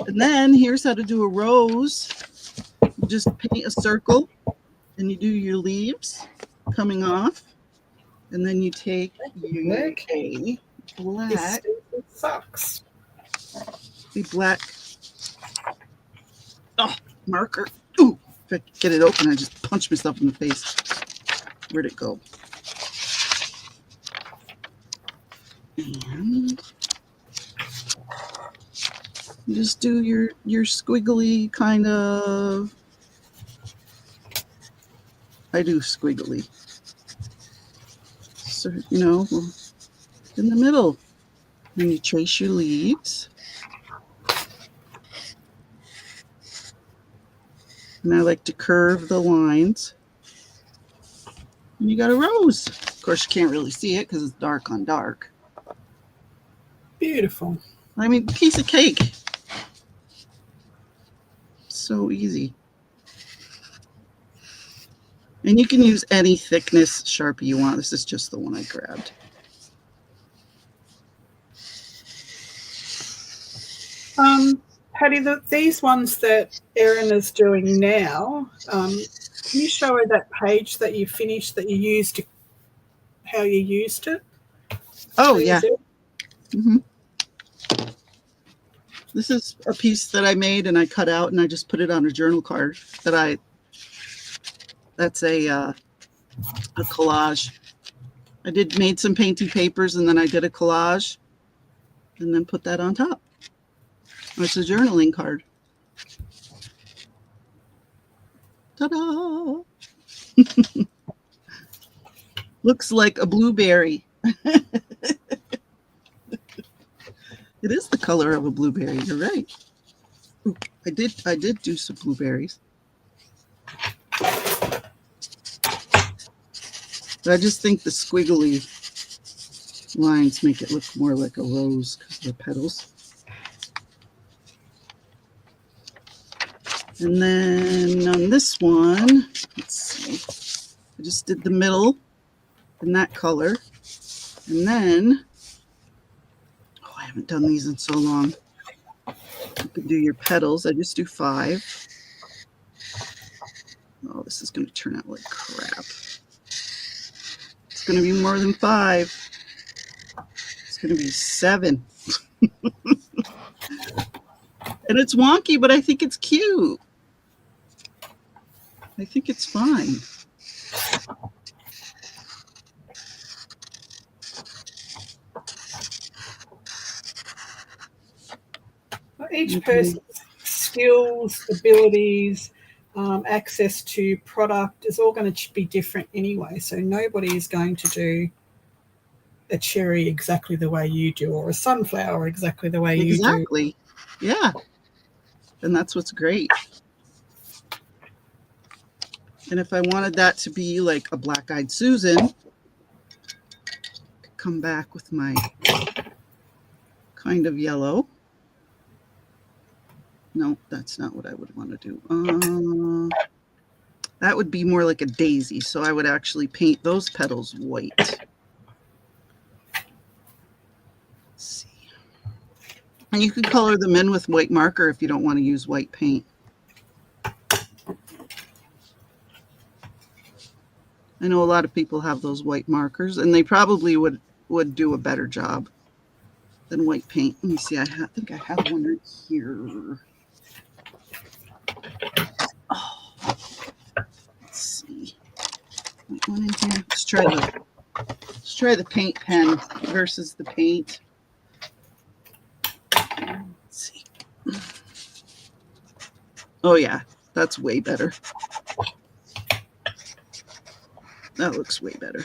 Speaker 2: And then here's how to do a rose. You just paint a circle and you do your leaves coming off. And then you take your black.
Speaker 1: It sucks.
Speaker 2: The black marker. Ooh, if I get it open, I just punch myself in the face. Where'd it go? And you just do your squiggly kind of. I do squiggly. So, in the middle. Then you trace your leaves. And I like to curve the lines. And you got a rose. Of course, you can't really see it because it's dark on dark.
Speaker 1: Beautiful.
Speaker 2: I mean, piece of cake. So easy. And you can use any thickness Sharpie you want. This is just the one I grabbed.
Speaker 1: Patty, these ones that Erin is doing now, can you show her that page that you finished that you used, how you used it?
Speaker 2: Oh, yeah. Mm-hmm. This is a piece that I made and I cut out and I just put it on a journal card that's a collage. I made some painting papers and then I did a collage and then put that on top. It's a journaling card. Ta-da! Looks like a blueberry. It is the color of a blueberry. You're right. Ooh, I did do some blueberries. But I just think the squiggly lines make it look more like a rose because of the petals. And then on this one, let's see, I just did the middle in that color. And then, I haven't done these in so long. You can do your petals. I just do 5. Oh, this is going to turn out like crap. It's going to be more than 5. It's going to be 7. And it's wonky, but I think it's cute. I think it's fine.
Speaker 1: Each person's skills, abilities, access to product is all going to be different anyway. So nobody is going to do a cherry exactly the way you do or a sunflower exactly the way you do.
Speaker 2: Exactly. Yeah. And that's what's great. And if I wanted that to be like a black-eyed Susan, I could come back with my kind of yellow. No, that's not what I would want to do. That would be more like a daisy. So I would actually paint those petals white. Let's see. And you could color them in with white marker if you don't want to use white paint. I know a lot of people have those white markers, and they probably would do a better job than white paint. Let me see. I think I have one right here. Oh, let's see. One in here. Let's try the paint pen versus the paint. Let's see. Oh yeah, that's way better. That looks way better.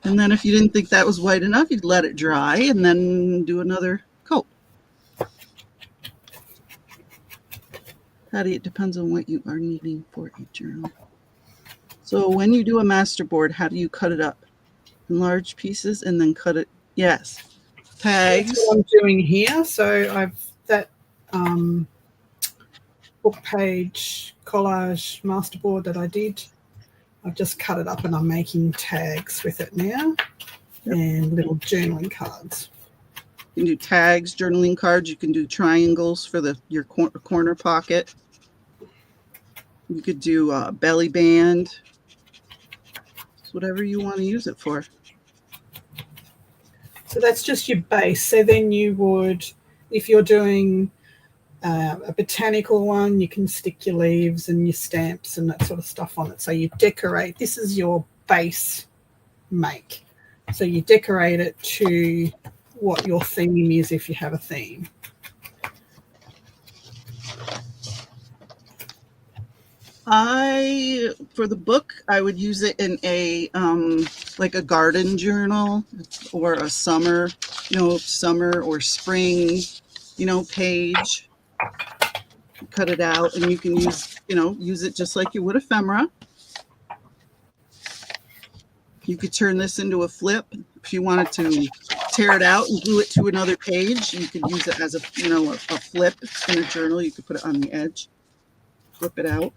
Speaker 2: And then if you didn't think that was white enough, you'd let it dry and then do another coat. Patty, it depends on what you are needing for a journal. So when you do a master board, how do you cut it up? In large pieces and then cut it? Yes. Tags.
Speaker 1: That's what I'm doing here. So I've that book page collage masterboard that I did. I've just cut it up and I'm making tags with it now. Yep. And little journaling cards.
Speaker 2: You can do tags, journaling cards. You can do triangles for your corner pocket. You could do a belly band. It's whatever you want to use it for.
Speaker 1: So that's just your base. So then you would, if you're doing a botanical one, you can stick your leaves and your stamps and that sort of stuff on it. So you decorate. This is your base make. So you decorate it to what your theme is if you have a theme.
Speaker 2: For the book, I would use it in a like a garden journal or a summer, summer or spring, page. Cut it out, and you can use it just like you would ephemera. You could turn this into a flip if you wanted to tear it out and glue it to another page. You could use it as a flip in a journal. You could put it on the edge, flip it out.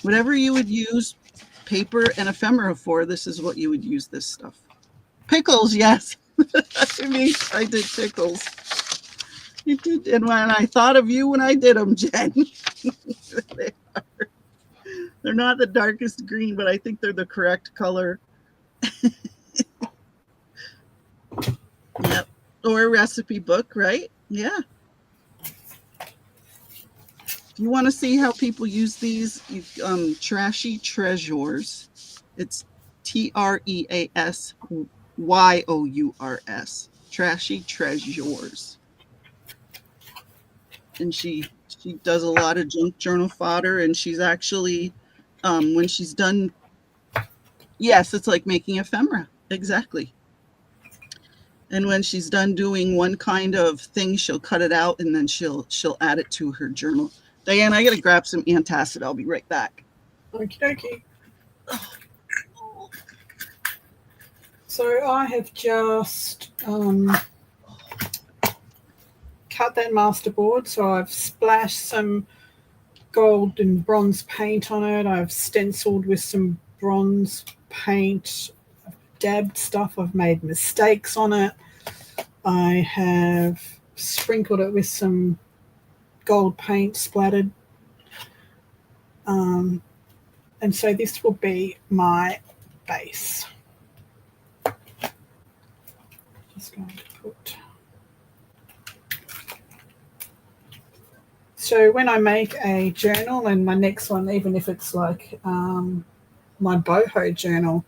Speaker 2: Whatever you would use paper and ephemera for, this is what you would use this stuff. Pickles, yes. I did pickles. You did, and when I thought of you when I did them, Jen. They're not the darkest green, but I think they're the correct color. Yep. Or a recipe book, right? Yeah. If you want to see how people use these, Trashy Treasures. It's TreaSYours. Trashy Treasures. And she does a lot of junk journal fodder, and she's actually, when she's done, yes, it's like making ephemera, exactly. And when she's done doing one kind of thing, she'll cut it out and then she'll add it to her journal. Diane, I gotta grab some antacid. I'll be right back.
Speaker 1: Okie dokie. So I have just cut that masterboard. So I've splashed some gold and bronze paint on it. I've stenciled with some bronze paint. I've dabbed stuff. I've made mistakes on it. I have sprinkled it with some gold paint splattered. And so this will be my base. Just going to put. So when I make a journal, and my next one, even if it's like my boho journal,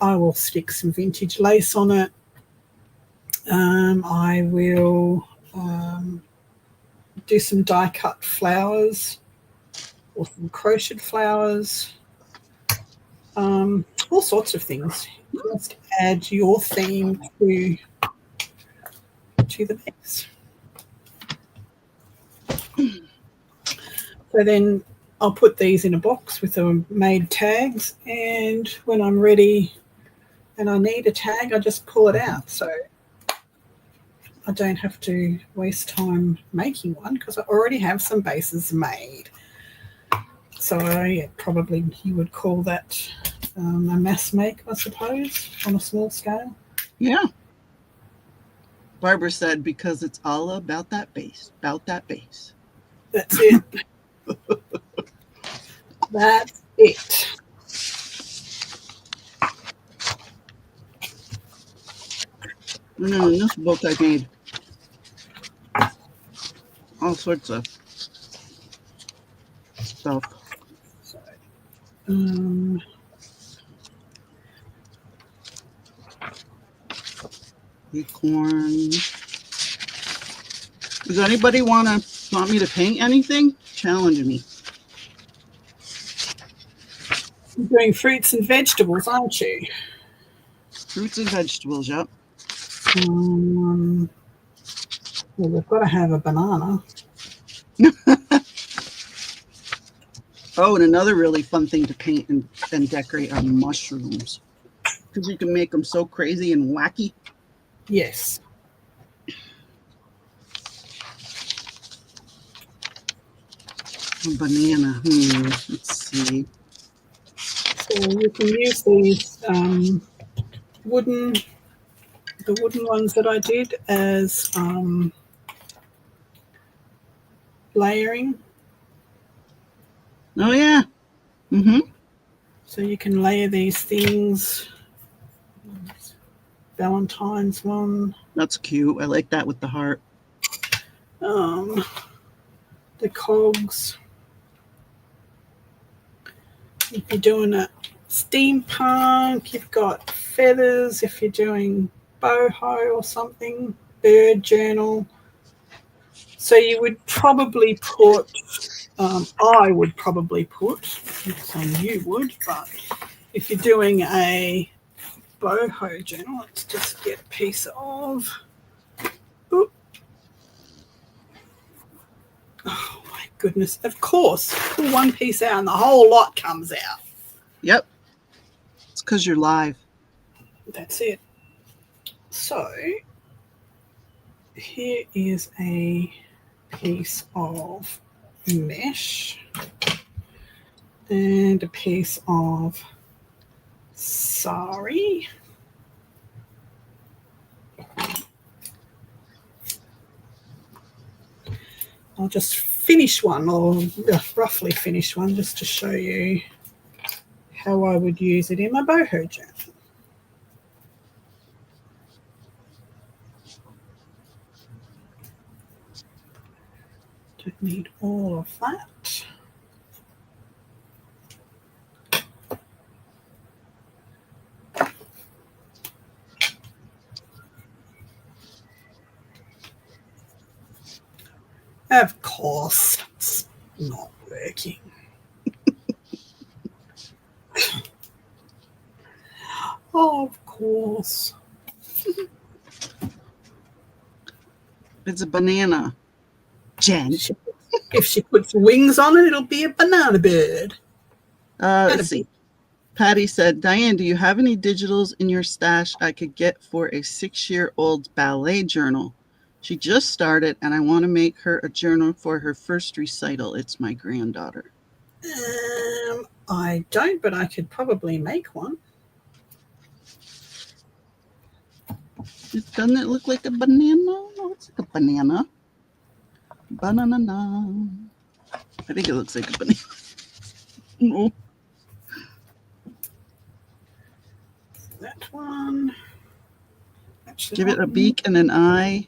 Speaker 1: I will stick some vintage lace on it. I will do some die cut flowers or some crocheted flowers, all sorts of things. Just add your theme to the mix. So then I'll put these in a box with the made tags, and when I'm ready and I need a tag, I just pull it out. So I don't have to waste time making one because I already have some bases made. So probably you would call that a mass make, I suppose, on a small scale.
Speaker 2: Yeah. Barbara said, because it's all about that base,
Speaker 1: That's it. That's it.
Speaker 2: And then in this book I made all sorts of stuff.
Speaker 1: So,
Speaker 2: acorn. Does anybody want me to paint anything? Challenge me.
Speaker 1: You're doing fruits and vegetables, aren't you?
Speaker 2: Fruits and vegetables, yep.
Speaker 1: Well, we've got to have a banana.
Speaker 2: Oh, and another really fun thing to paint and decorate are mushrooms, because you can make them so crazy and wacky.
Speaker 1: Yes.
Speaker 2: A banana. Let's see.
Speaker 1: So you can use these the wooden ones that I did as layering.
Speaker 2: Oh yeah.
Speaker 1: So you can layer these things Valentine's one.
Speaker 2: That's cute. I like that with the heart.
Speaker 1: The cogs. If you're doing a steampunk, you've got feathers. If you're doing boho or something, bird journal. So you would probably put, I would probably put, I'm not saying you would, but if you're doing a boho journal, let's just get a piece of, oh my goodness, of course, pull one piece out and the whole lot comes out.
Speaker 2: Yep. It's because you're live.
Speaker 1: That's it. So here is a piece of mesh and a piece of sari. I'll just finish one, or roughly finish one, just to show you how I would use it in my boho journal. Don't need all of that. Of course, it's not working. Of course.
Speaker 2: It's a banana. Jen.
Speaker 1: If she puts wings on it, it'll be a banana bird.
Speaker 2: Let's see. Patty said, Diane, do you have any digitals in your stash I could get for a 6-year-old ballet journal? She just started, and I want to make her a journal for her first recital. It's my granddaughter.
Speaker 1: I don't, but I could probably make one.
Speaker 2: Doesn't it look like a banana? No, it's like a banana. Banana. I think it looks like a banana. No.
Speaker 1: That one. Actually,
Speaker 2: Give it a beak and an eye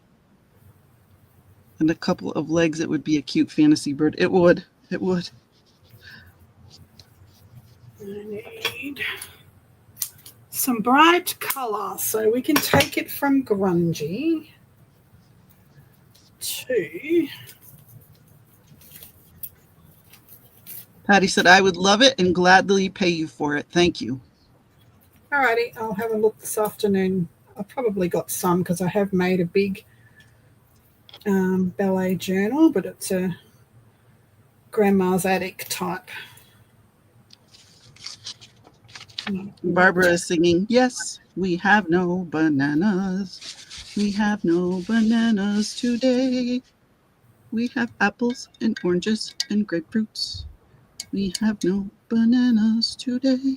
Speaker 2: and a couple of legs. It would be a cute fantasy bird. It would. It would.
Speaker 1: I need some bright color, so we can take it from grungy to...
Speaker 2: Patty said, I would love it and gladly pay you for it. Thank you.
Speaker 1: Alrighty, I'll have a look this afternoon. I've probably got some because I have made a big ballet journal, but it's a grandma's attic type.
Speaker 2: Barbara is singing, yes, we have no bananas. We have no bananas today. We have apples and oranges and grapefruits. We have no bananas today.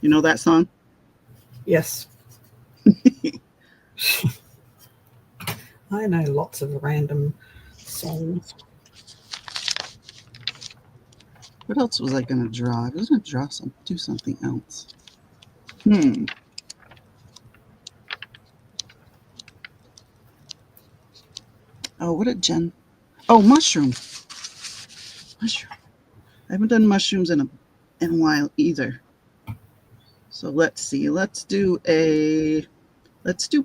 Speaker 2: You know that song?
Speaker 1: Yes. I know lots of random songs.
Speaker 2: What else was I going to draw? I was going to do something else. Oh, what did Jen? Oh, mushroom. Mushroom. I haven't done mushrooms in a while either. So let's see. Let's do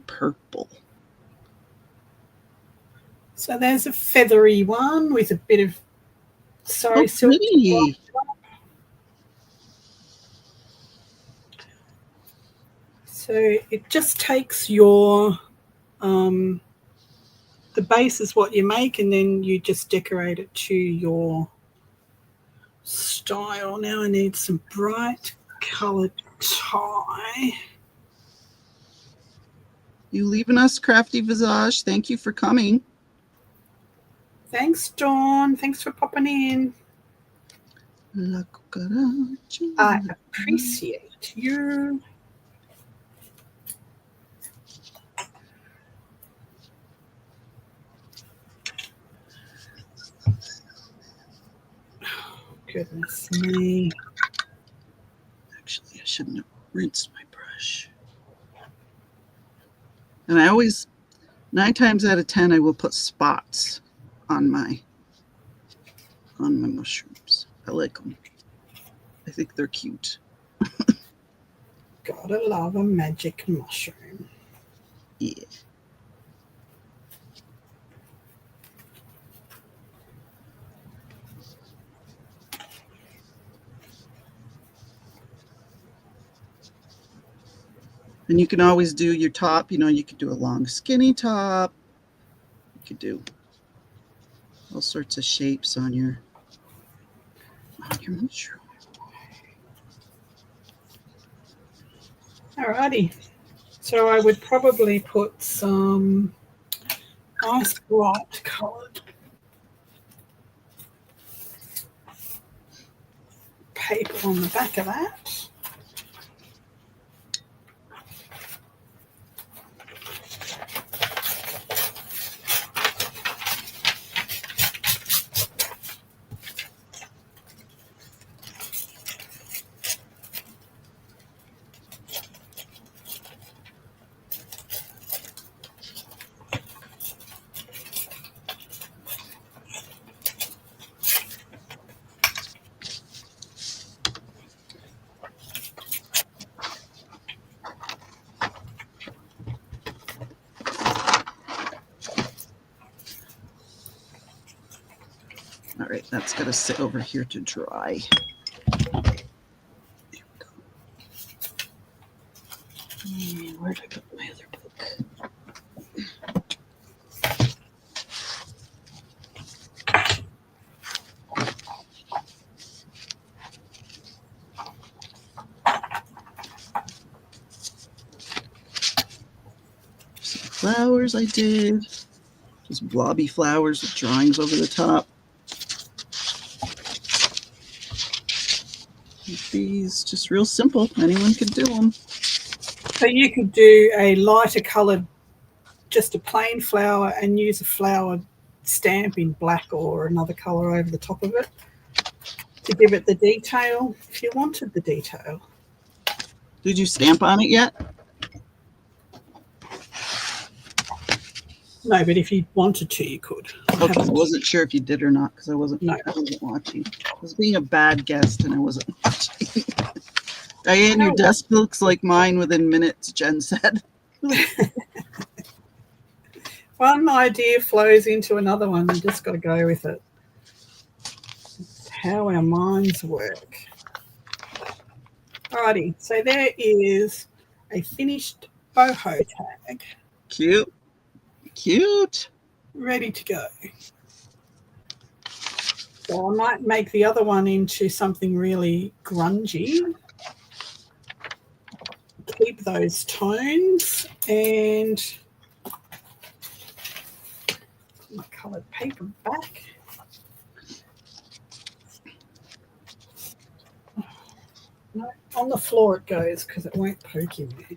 Speaker 2: purple.
Speaker 1: So there's a feathery one with a bit of silk.
Speaker 2: Pretty.
Speaker 1: So it just takes your the base is what you make, and then you just decorate it to your style. Now I need some bright colored tie.
Speaker 2: You leaving us, Crafty Visage? Thank you for coming.
Speaker 1: Thanks, Dawn. Thanks for popping in.
Speaker 2: La cucaracha.
Speaker 1: I appreciate you. Goodness me.
Speaker 2: Actually, I shouldn't have rinsed my brush. And I always, 9 times out of 10, I will put spots on my mushrooms. I like them. I think they're cute.
Speaker 1: Gotta love a magic mushroom.
Speaker 2: Yeah. And you can always do your top, you could do a long skinny top. You could do all sorts of shapes on your mushroom.
Speaker 1: Alrighty. So I would probably put some nice bright coloured paper on the back of that.
Speaker 2: All right, that's got to sit over here to dry. Where did I put my other book? Some flowers I did. Just blobby flowers with drawings over the top. These just real simple. Anyone could do them.
Speaker 1: So you could do a lighter coloured, just a plain flower, and use a flower stamp in black or another colour over the top of it to give it the detail if you wanted the detail.
Speaker 2: Did you stamp on it yet?
Speaker 1: No, but if you wanted to, you could.
Speaker 2: Okay, I wasn't sure if you did or not because I wasn't watching. I was being a bad guest and I wasn't watching. Diane, your desk looks like mine within minutes, Jen said.
Speaker 1: One idea flows into another one. You just got to go with it. It's how our minds work. Alrighty, so there is a finished boho tag.
Speaker 2: Cute. Cute.
Speaker 1: Ready to go. So I might make the other one into something really grungy. Keep those tones and put my coloured paper back. No, on the floor it goes because it won't poke in there.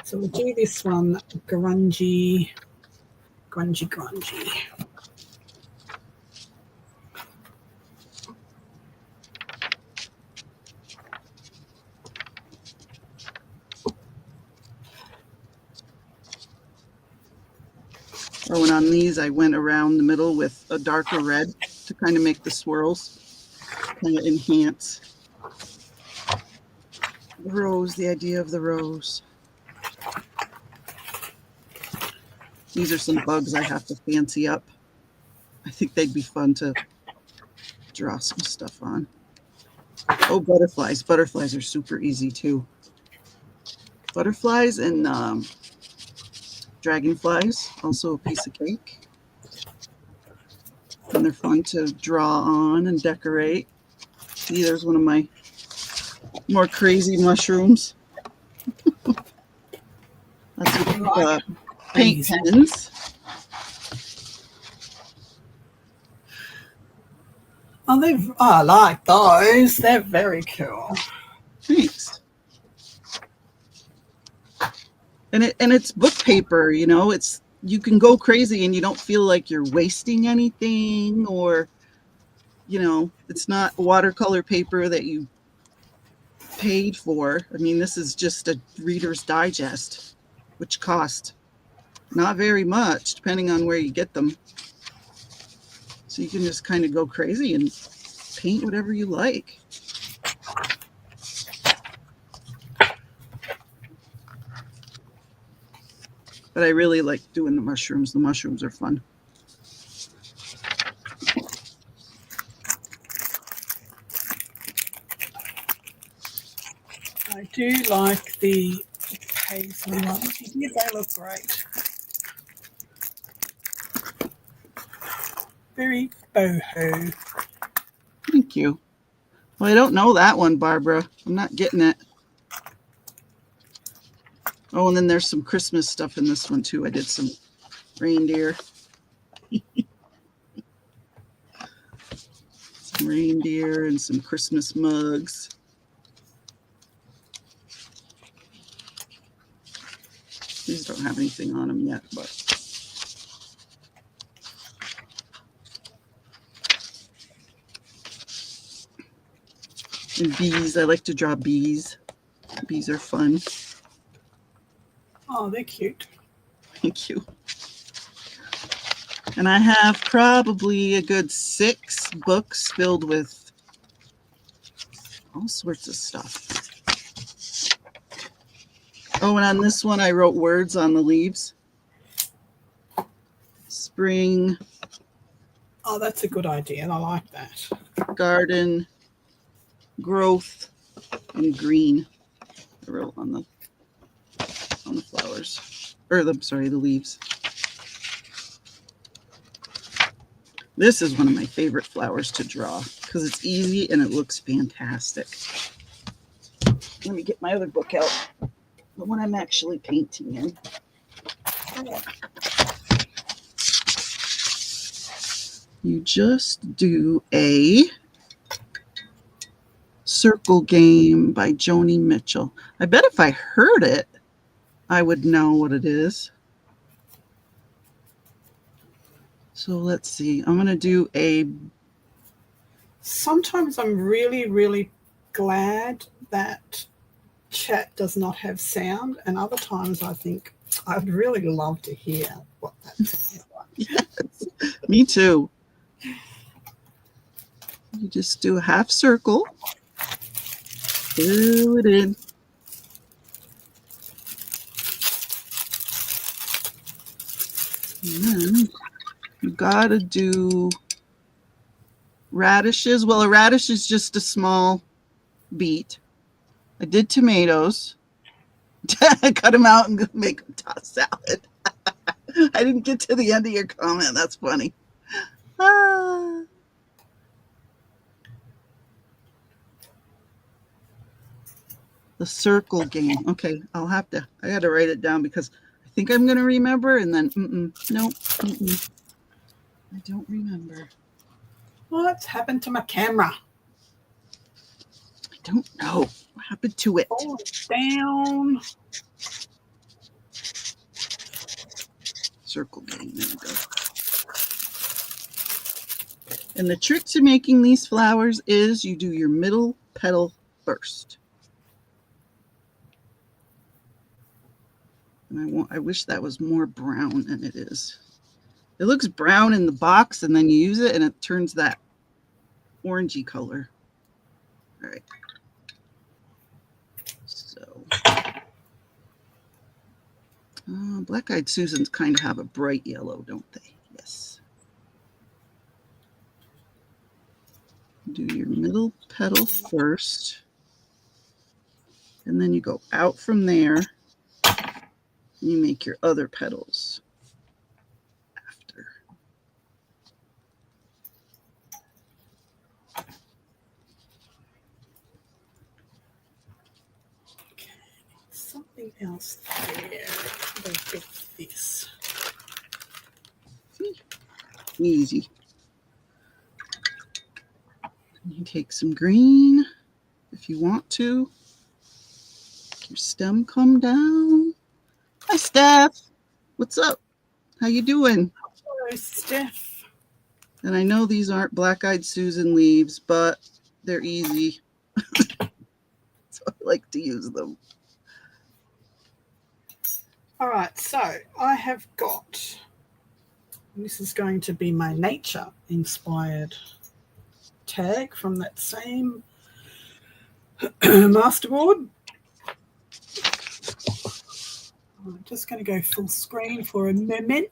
Speaker 1: So we'll do this one grungy.
Speaker 2: Oh, and on these, I went around the middle with a darker red to kind of make the swirls, kind of enhance the rose, the idea of the rose. These are some bugs I have to fancy up. I think they'd be fun to draw some stuff on. Oh, butterflies. Butterflies are super easy too. Butterflies and dragonflies, also a piece of cake. And they're fun to draw on and decorate. See, there's one of my more crazy mushrooms. That's what paint pens.
Speaker 1: Oh, I like those. They're very cool.
Speaker 2: Thanks. And it's book paper, it's you can go crazy and you don't feel like you're wasting anything, or, it's not watercolor paper that you paid for. I mean, this is just a Reader's Digest, which cost not very much, depending on where you get them. So you can just kind of go crazy and paint whatever you like. But I really like doing the mushrooms. The mushrooms are fun.
Speaker 1: I do like the paisley ones. Yeah, they look great. Very boho.
Speaker 2: Thank you. Well, I don't know that one, Barbara. I'm not getting it. Oh, and then there's some Christmas stuff in this one, too. I did some reindeer. Some reindeer and some Christmas mugs. These don't have anything on them yet, but. And bees. I like to draw bees. Bees are fun.
Speaker 1: Oh, they're cute.
Speaker 2: Thank you. And I have probably a good 6 books filled with all sorts of stuff. Oh, and on this one, I wrote words on the leaves. Spring.
Speaker 1: Oh, that's a good idea. And I like that.
Speaker 2: Garden. Growth. And green. I wrote on the flowers. Or, the leaves. This is one of my favorite flowers to draw because it's easy and it looks fantastic. Let me get my other book out. The one I'm actually painting in. You just do a circle game by Joni Mitchell. I bet if I heard it, I would know what it is. So let's see. I'm going to do a...
Speaker 1: Sometimes I'm really, really glad that chat does not have sound, and other times I think I'd really love to hear what that sounds like.
Speaker 2: Yes, me too. You just do a half circle. Fill it in. And then you gotta do radishes. Well, a radish is just a small beet. I did tomatoes. Cut them out and make them tossed salad. I didn't get to the end of your comment. That's funny. Ah. The circle game. Okay, I got to write it down because I think I'm going to remember, and then, nope. I don't remember.
Speaker 1: What's happened to my camera?
Speaker 2: I don't know. What happened to it?
Speaker 1: Oh, down.
Speaker 2: Circle game. There we go. And the trick to making these flowers is you do your middle petal first. And I wish that was more brown than it is. It looks brown in the box, and then you use it, and it turns that orangey color. All right. So, Black-Eyed Susans kind of have a bright yellow, don't they? Yes. Do your middle petal first, and then you go out from there. You make your other petals after.
Speaker 1: Okay, something else there. Let's get this.
Speaker 2: See? Easy. You take some green if you want to. Make your stem come down. Hi, Steph. What's up? How you doing?
Speaker 1: Hello, Steph.
Speaker 2: And I know these aren't Black-Eyed Susan leaves, but they're easy. So I like to use them.
Speaker 1: All right, so I have got, this is going to be my nature inspired tag from that same masterboard. I'm just going to go full screen for a moment.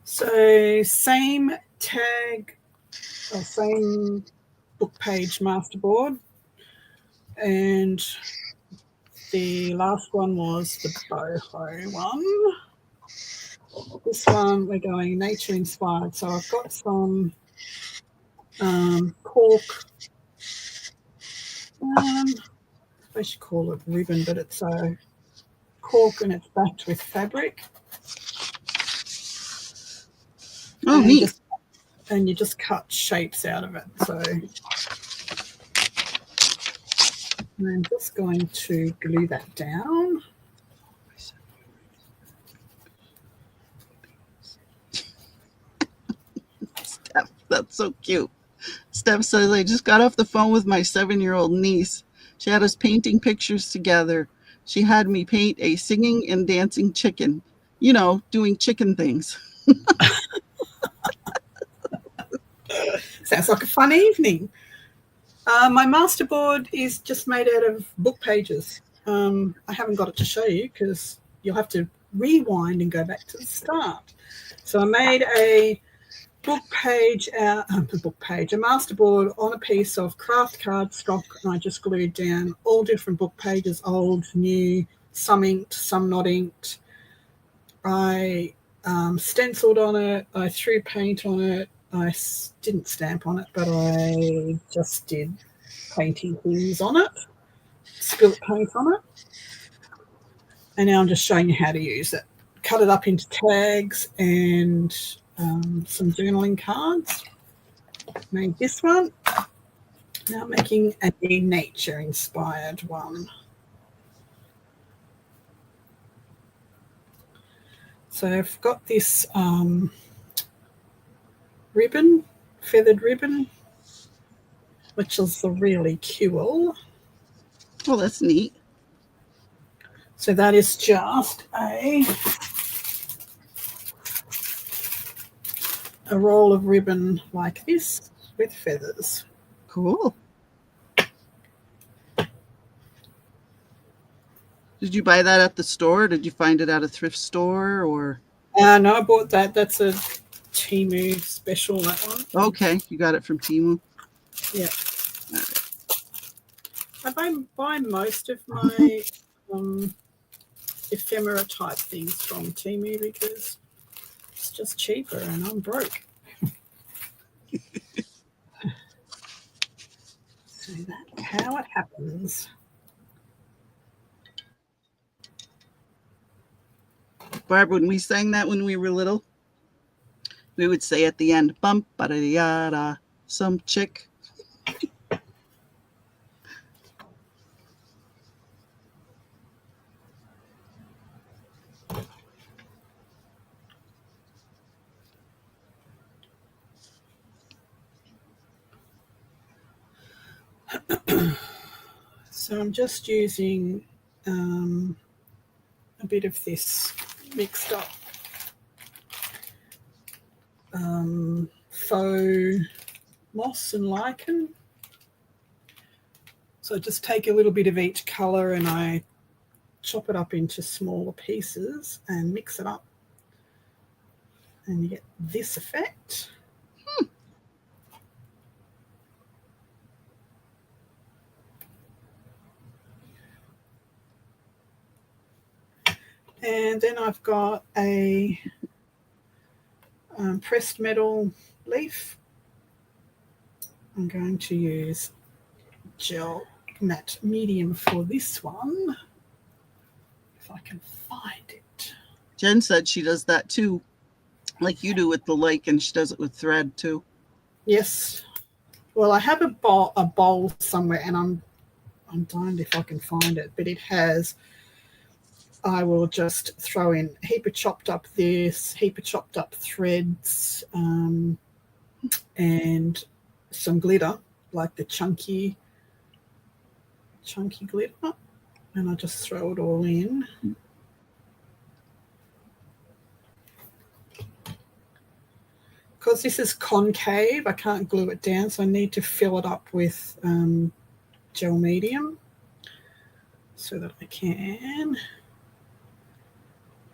Speaker 1: So same tag, or same book page masterboard, and the last one was the boho one. This one we're going nature inspired. So I've got some cork. I should call it ribbon, but it's a cork and it's backed with fabric.
Speaker 2: Oh, neat.
Speaker 1: And you just cut shapes out of it. So I'm just going to glue that down.
Speaker 2: Steph, that's so cute. Steph says, I just got off the phone with my 7-year-old niece. She had us painting pictures together. She had me paint a singing and dancing chicken, you know, doing chicken things.
Speaker 1: Sounds like a fun evening. My masterboard is just made out of book pages. I haven't got it to show you because you'll have to rewind and go back to the start. So I made a a masterboard on a piece of craft cardstock, and I just glued down all different book pages, old, new, some inked, some not inked. I stenciled on it. I threw paint on it. I didn't stamp on it, but I just did painting things on it, spilt paint on it. And now I'm just showing you how to use it. Cut it up into tags and some journaling cards. Made this one. Now I'm making a nature inspired one. So I've got this ribbon, feathered ribbon, which is the really cool.
Speaker 2: Oh, that's neat.
Speaker 1: So that is just a roll of ribbon like this with feathers.
Speaker 2: Cool. Did you buy that at the store? Did you find it at a thrift store or?
Speaker 1: No, I bought that. That's a Temu special, that one.
Speaker 2: Okay, you got it from Temu.
Speaker 1: Yeah. I buy most of my ephemera type things from Temu because it's just cheaper and I'm broke. So that's how it happens.
Speaker 2: Barb, when we sang that when we were little, we would say at the end, bump, ba-da-da-da, some chick.
Speaker 1: So I'm just using a bit of this mixed up faux moss and lichen. So I just take a little bit of each colour and I chop it up into smaller pieces and mix it up. And you get this effect. And then I've got a pressed metal leaf. I'm going to use gel matte medium for this one, if I can find it.
Speaker 2: Jen said she does that too, like you do with the lichen. She does it with thread too.
Speaker 1: Yes. Well, I have a bowl somewhere, and I'm darned if I can find it, but it has I will just throw in a heap of chopped up this, heap of chopped up threads, and some glitter, like the chunky glitter, and I just throw it all in. Because this is concave, I can't glue it down, so I need to fill it up with gel medium so that I can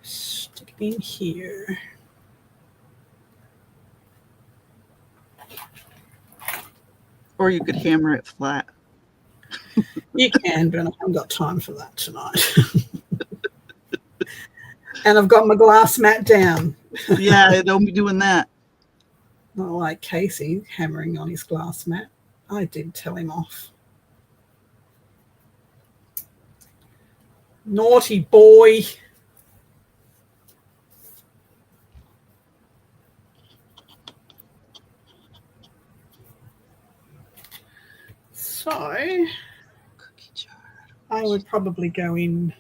Speaker 1: stick it in here.
Speaker 2: Or you could hammer it flat.
Speaker 1: You can, but I haven't got time for that tonight. And I've got my glass mat down.
Speaker 2: Yeah, don't be doing that.
Speaker 1: Not like Casey hammering on his glass mat. I did tell him off. Naughty boy. So I would probably go in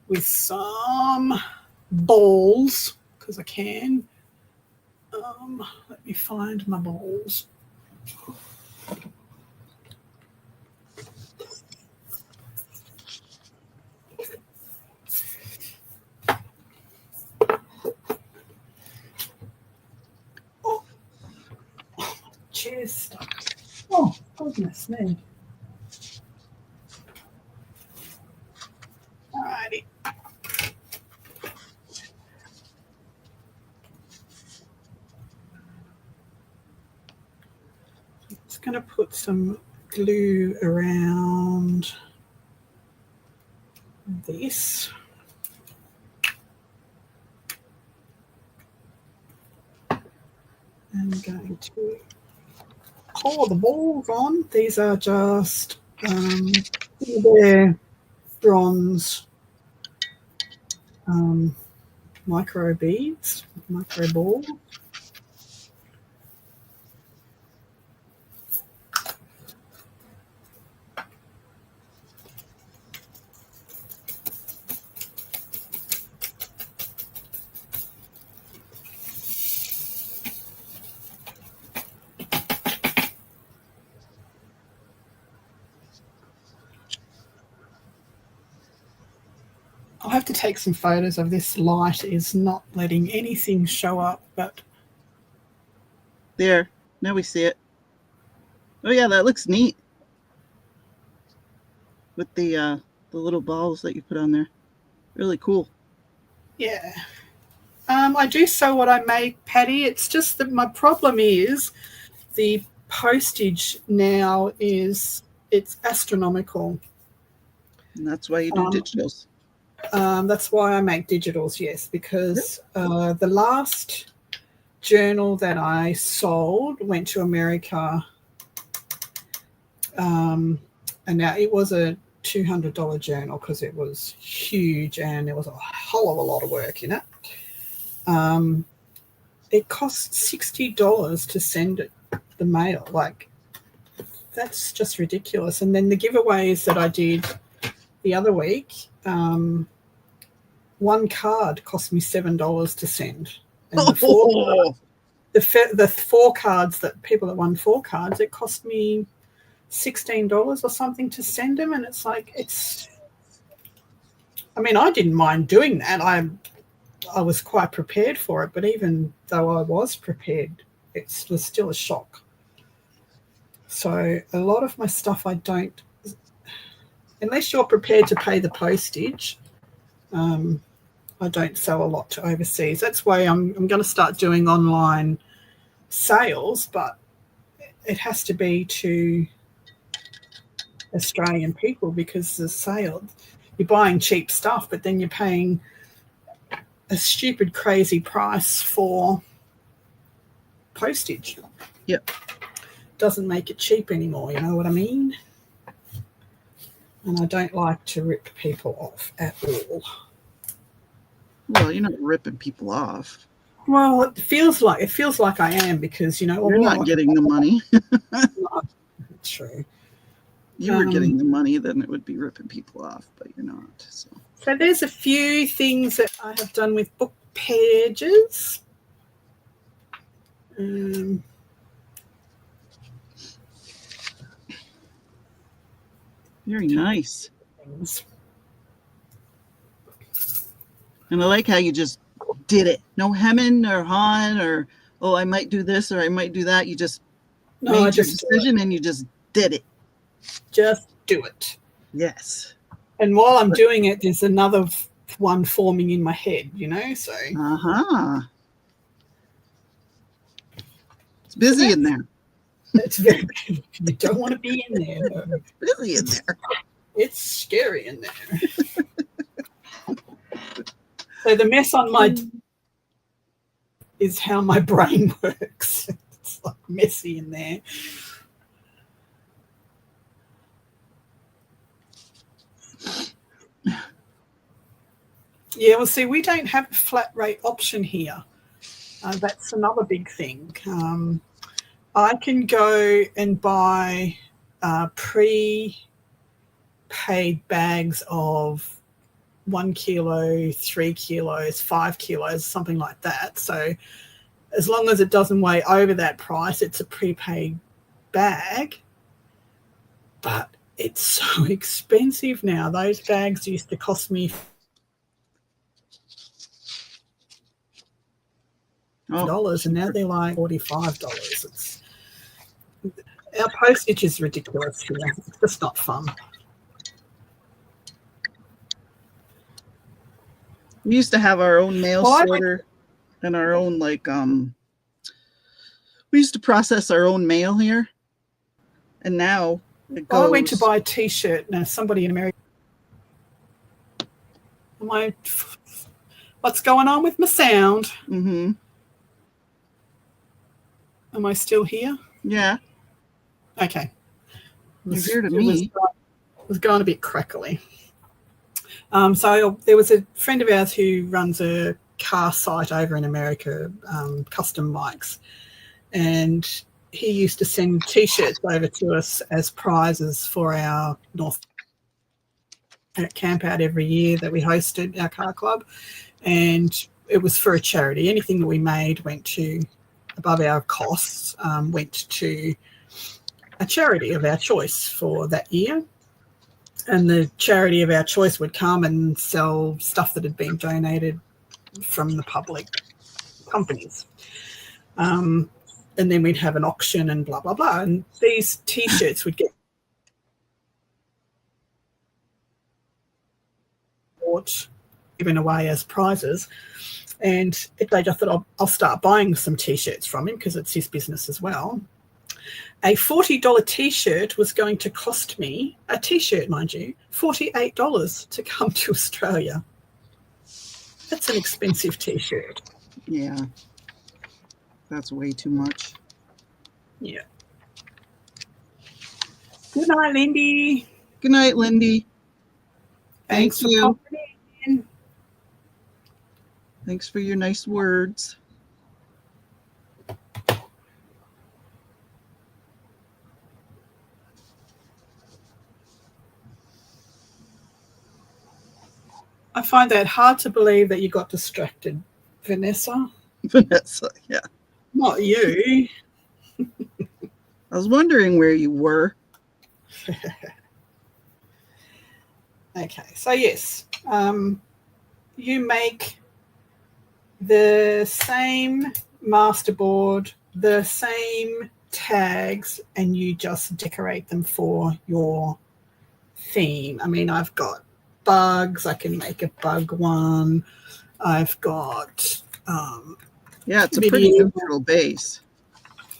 Speaker 1: with some balls because I can. Let me find my balls. Oh, my chair's stuck. Oh, goodness me. Alrighty. Just going to put some glue around this. I'm going to pour the balls on. These are just they're bronze micro beads, micro ball. I'll have to take some photos of this. Light is not letting anything show up, but
Speaker 2: there. Now we see it. Oh yeah, that looks neat. With the little balls that you put on there. Really cool.
Speaker 1: Yeah. I do sew what I make, Patty. It's just that my problem is the postage now it's astronomical.
Speaker 2: And that's why you do digitals.
Speaker 1: That's why I make digitals, yes, because the last journal that I sold went to America, and now it was a $200 journal because it was huge and there was a whole of a lot of work in it. It cost $60 to send it the mail. Like, that's just ridiculous. And then the giveaways that I did the other week, one card cost me $7 to send. And the four cards that people that won 4 cards, it cost me $16 or something to send them. And it's like, I mean, I didn't mind doing that. I was quite prepared for it, but even though I was prepared, it was still a shock. So a lot of my stuff I don't, unless you're prepared to pay the postage, I don't sell a lot to overseas. That's why I'm going to start doing online sales, but it has to be to Australian people because the sale, you're buying cheap stuff, but then you're paying a stupid, crazy price for postage.
Speaker 2: Yep.
Speaker 1: Doesn't make it cheap anymore, you know what I mean? And I don't like to rip people off at all.
Speaker 2: Well, you're not ripping people off.
Speaker 1: Well, it feels like I am because, you know,
Speaker 2: you're not getting the money.
Speaker 1: No, true.
Speaker 2: You were getting the money, then it would be ripping people off, but you're not. So
Speaker 1: So there's a few things that I have done with book pages.
Speaker 2: Very nice.
Speaker 1: Things.
Speaker 2: And I like how you just did it. No hemming or hawing or, oh, I might do this or I might do that. You just made your decision and you just did it.
Speaker 1: Just do it.
Speaker 2: Yes.
Speaker 1: And while I'm doing it, there's another one forming in my head, so.
Speaker 2: It's busy in there.
Speaker 1: It's very busy. You don't want to be in there.
Speaker 2: It's busy in there.
Speaker 1: It's scary in there. So the mess on my is how my brain works. It's like messy in there. Yeah, well, see, we don't have a flat rate option here. That's another big thing. I can go and buy pre-paid bags of 1 kilo, 3 kilos, 5 kilos, something like that. So as long as it doesn't weigh over that price, it's a prepaid bag. But it's so expensive now. Those bags used to cost me $50, and now they're like $45. Our postage is ridiculous here. It's just not fun.
Speaker 2: We used to have our own mail sorter and our own we used to process our own mail here, and now it goes.
Speaker 1: I went to buy a T-shirt. Now somebody in America. What's going on with my sound?
Speaker 2: Mm-hmm.
Speaker 1: Am I still here?
Speaker 2: Yeah.
Speaker 1: Okay.
Speaker 2: You're here to me.
Speaker 1: It was going a bit crackly. So there was a friend of ours who runs a car site over in America, Custom Bikes, and he used to send T-shirts over to us as prizes for our North camp out every year that we hosted, our car club, and it was for a charity. Anything that we made went to, above our costs, went to a charity of our choice for that year. And the charity of our choice would come and sell stuff that had been donated from the public companies. And then we'd have an auction and blah, blah, blah. And these T-shirts would get given away as prizes. And they just thought, I'll start buying some T-shirts from him because it's his business as well. A $40 T-shirt was going to cost me, a T-shirt, mind you, $48 to come to Australia. That's an expensive T-shirt.
Speaker 2: Yeah. That's way too much.
Speaker 1: Yeah. Good night, Lindy.
Speaker 2: Good night, Lindy.
Speaker 1: Thanks for popping in.
Speaker 2: Thanks for your nice words.
Speaker 1: I find that hard to believe that you got distracted, Vanessa.
Speaker 2: Vanessa, yeah.
Speaker 1: Not you.
Speaker 2: I was wondering where you were.
Speaker 1: Okay, so yes, you make the same masterboard, the same tags, and you just decorate them for your theme. I mean, I've got bugs. I can make a bug one. I've got
Speaker 2: yeah, it's a pretty neutral base.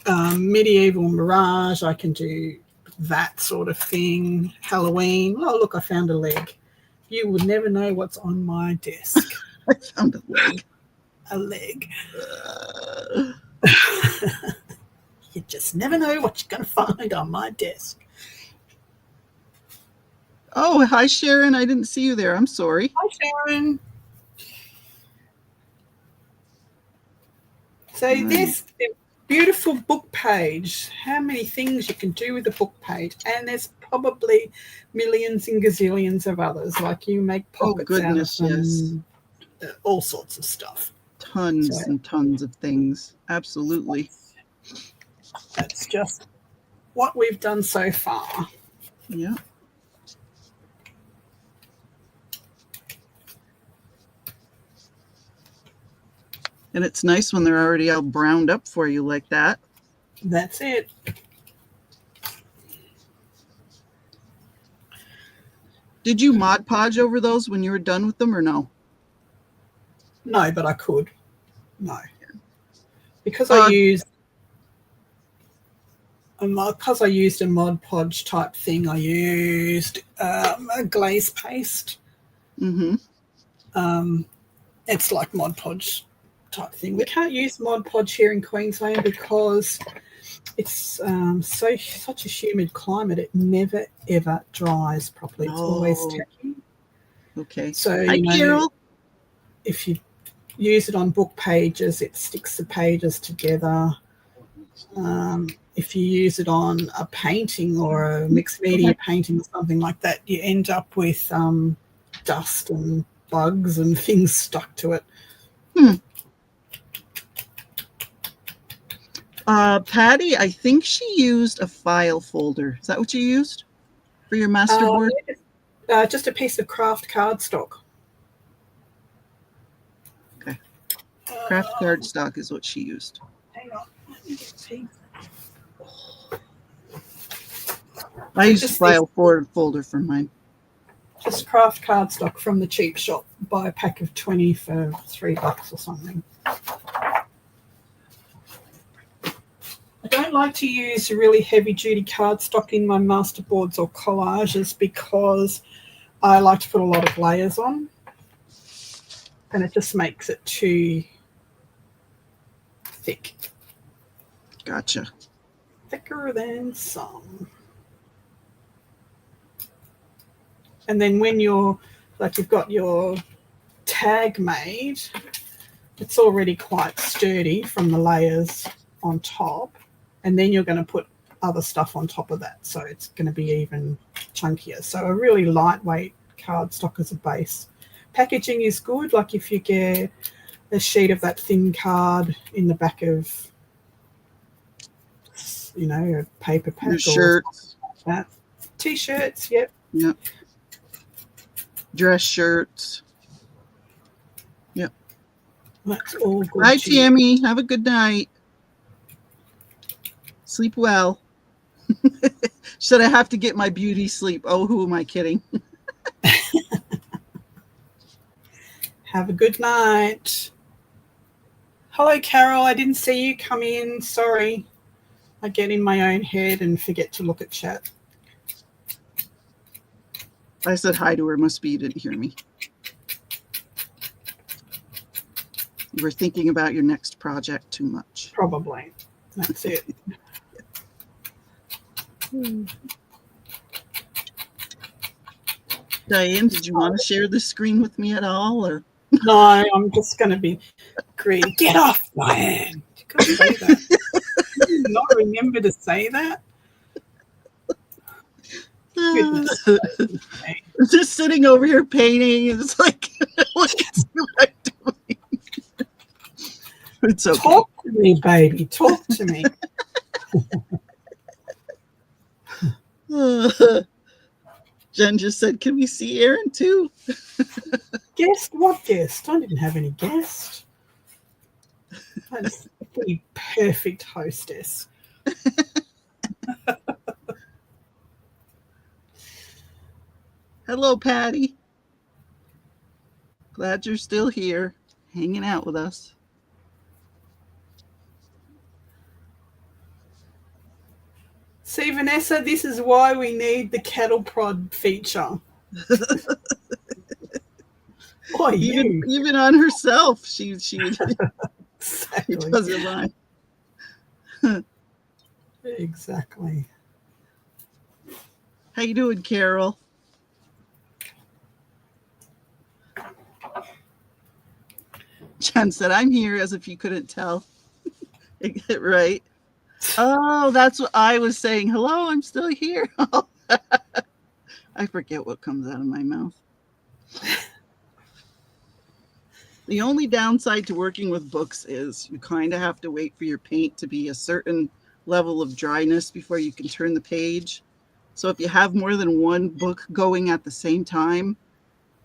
Speaker 1: Medieval Mirage. I can do that sort of thing. Halloween. Oh, look, I found a leg. You would never know what's on my desk.
Speaker 2: I found a leg.
Speaker 1: A leg. You just never know what you're going to find on my desk.
Speaker 2: Oh, hi, Sharon. I didn't see you there. I'm sorry.
Speaker 1: Hi, Sharon. So beautiful book page. How many things you can do with a book page. And there's probably millions and gazillions of others. Like you make
Speaker 2: Oh,
Speaker 1: pockets
Speaker 2: goodness,
Speaker 1: out of
Speaker 2: yes.
Speaker 1: them, all sorts of stuff.
Speaker 2: Tons and tons of things. Absolutely.
Speaker 1: That's just what we've done so far.
Speaker 2: Yeah. And it's nice when they're already all browned up for you like that.
Speaker 1: That's it.
Speaker 2: Did you Mod Podge over those when you were done with them or no?
Speaker 1: No, but I could. No. Because I used a Mod Podge type thing, I used a glaze paste.
Speaker 2: Mm-hmm.
Speaker 1: It's like Mod Podge type thing. We can't use Mod Podge here in Queensland because it's such a humid climate. It never ever dries properly. It's always tacky.
Speaker 2: Okay.
Speaker 1: So
Speaker 2: Hi, Carol.
Speaker 1: If you use it on book pages, it sticks the pages together. If you use it on a painting or a mixed media painting or something like that, you end up with dust and bugs and things stuck to it.
Speaker 2: Patty, I think she used a file folder. Is that what you used for your masterboard?
Speaker 1: Just a piece of craft cardstock.
Speaker 2: Okay. Craft cardstock is what she used.
Speaker 1: Hang on. Let me get a piece.
Speaker 2: I used a file folder for mine.
Speaker 1: Just craft cardstock from the cheap shop. Buy a pack of 20 for $3 or something. I don't like to use really heavy-duty cardstock in my masterboards or collages because I like to put a lot of layers on, and it just makes it too thick.
Speaker 2: Gotcha.
Speaker 1: Thicker than some. And then when you've got your tag made, it's already quite sturdy from the layers on top. And then you're going to put other stuff on top of that. So it's going to be even chunkier. So a really lightweight cardstock as a base. Packaging is good. Like if you get a sheet of that thin card in the back of, a paper pack. Your
Speaker 2: shirts.
Speaker 1: Like that. T-shirts, yep.
Speaker 2: Yep. Dress shirts. Yep.
Speaker 1: That's all good.
Speaker 2: Bye, Tammy. Have a good night. Sleep well. Should I have to get my beauty sleep? Oh, who am I kidding?
Speaker 1: Have a good night. Hello, Carol. I didn't see you come in. Sorry. I get in my own head and forget to look at chat.
Speaker 2: I said hi to her. Must be you didn't hear me. You were thinking about your next project too much.
Speaker 1: Probably. That's it.
Speaker 2: Diane, did you want to share the screen with me at all? Or
Speaker 1: no, I'm just going to be greedy. Get off, Diane. You can't say that. Did you not remember to say that? Goodness.
Speaker 2: Just sitting over here painting. It's like, what am I doing? It's okay.
Speaker 1: Talk to me, baby. Talk to me.
Speaker 2: Jen just said, can we see Aaron too?
Speaker 1: Guest? What guest? I didn't have any guest. That's the perfect hostess.
Speaker 2: Hello, Patty. Glad you're still here, hanging out with us.
Speaker 1: See, Vanessa, this is why we need the cattle prod feature. Oh,
Speaker 2: even on herself, she
Speaker 1: exactly.
Speaker 2: She doesn't mind.
Speaker 1: Exactly.
Speaker 2: How you doing, Carol? Jen said, I'm here, as if you couldn't tell. Right. Oh, that's what I was saying. Hello, I'm still here. I forget what comes out of my mouth. The only downside to working with books is you kind of have to wait for your paint to be a certain level of dryness before you can turn the page. So if you have more than one book going at the same time,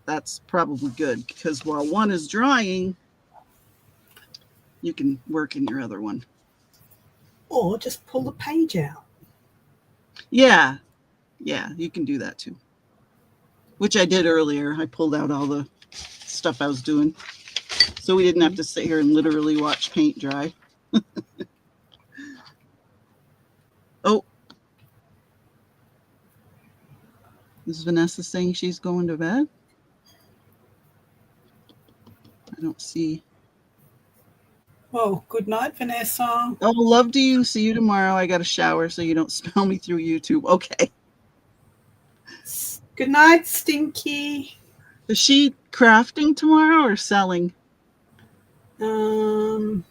Speaker 2: that's probably good, because while one is drying, you can work in your other one.
Speaker 1: Or just pull the page out.
Speaker 2: Yeah, you can do that too. Which I did earlier. I pulled out all the stuff I was doing, so we didn't have to sit here and literally watch paint dry. Oh, is Vanessa saying she's going to bed? I don't see.
Speaker 1: Well, good night, Vanessa.
Speaker 2: Oh, love to you. See you tomorrow. I got a shower so you don't smell me through YouTube. Okay.
Speaker 1: Good night, Stinky.
Speaker 2: Is she crafting tomorrow or selling?
Speaker 1: I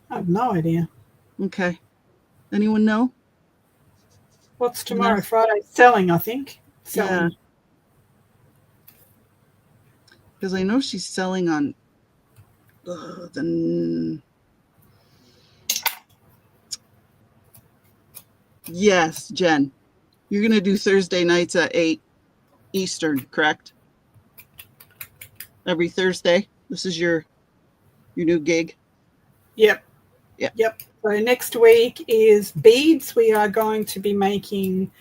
Speaker 1: have no idea.
Speaker 2: Okay. Anyone know?
Speaker 1: What's tomorrow? No. Friday? Selling, I think.
Speaker 2: Selling. Yeah. Because I know she's selling on the... Yes, Jen. You're going to do Thursday nights at 8 Eastern, correct? Every Thursday? This is your new gig?
Speaker 1: Yep. So next week is beads. We are going to be making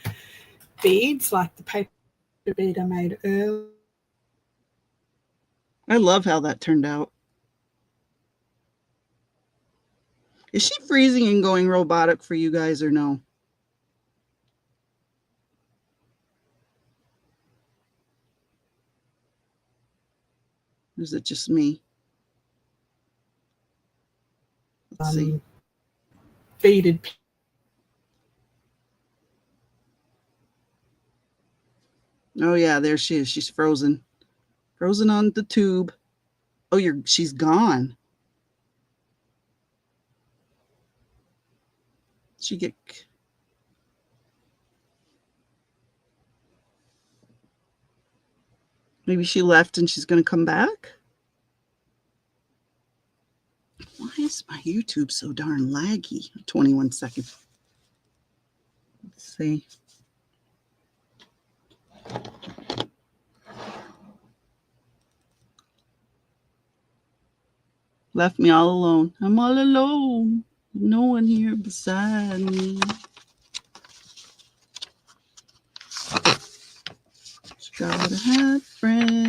Speaker 1: beads like the paper bead I made earlier.
Speaker 2: I love how that turned out. Is she freezing and going robotic for you guys or no? Or is it just me? Let's see.
Speaker 1: Beaded.
Speaker 2: Oh yeah, there she is. She's frozen. Frozen on the tube. Oh, she's gone. She get... Maybe she left and she's going to come back? Why is my YouTube so darn laggy? 21 seconds. Let's see. Left me all alone. I'm all alone. No one here beside me. Gotta have friends.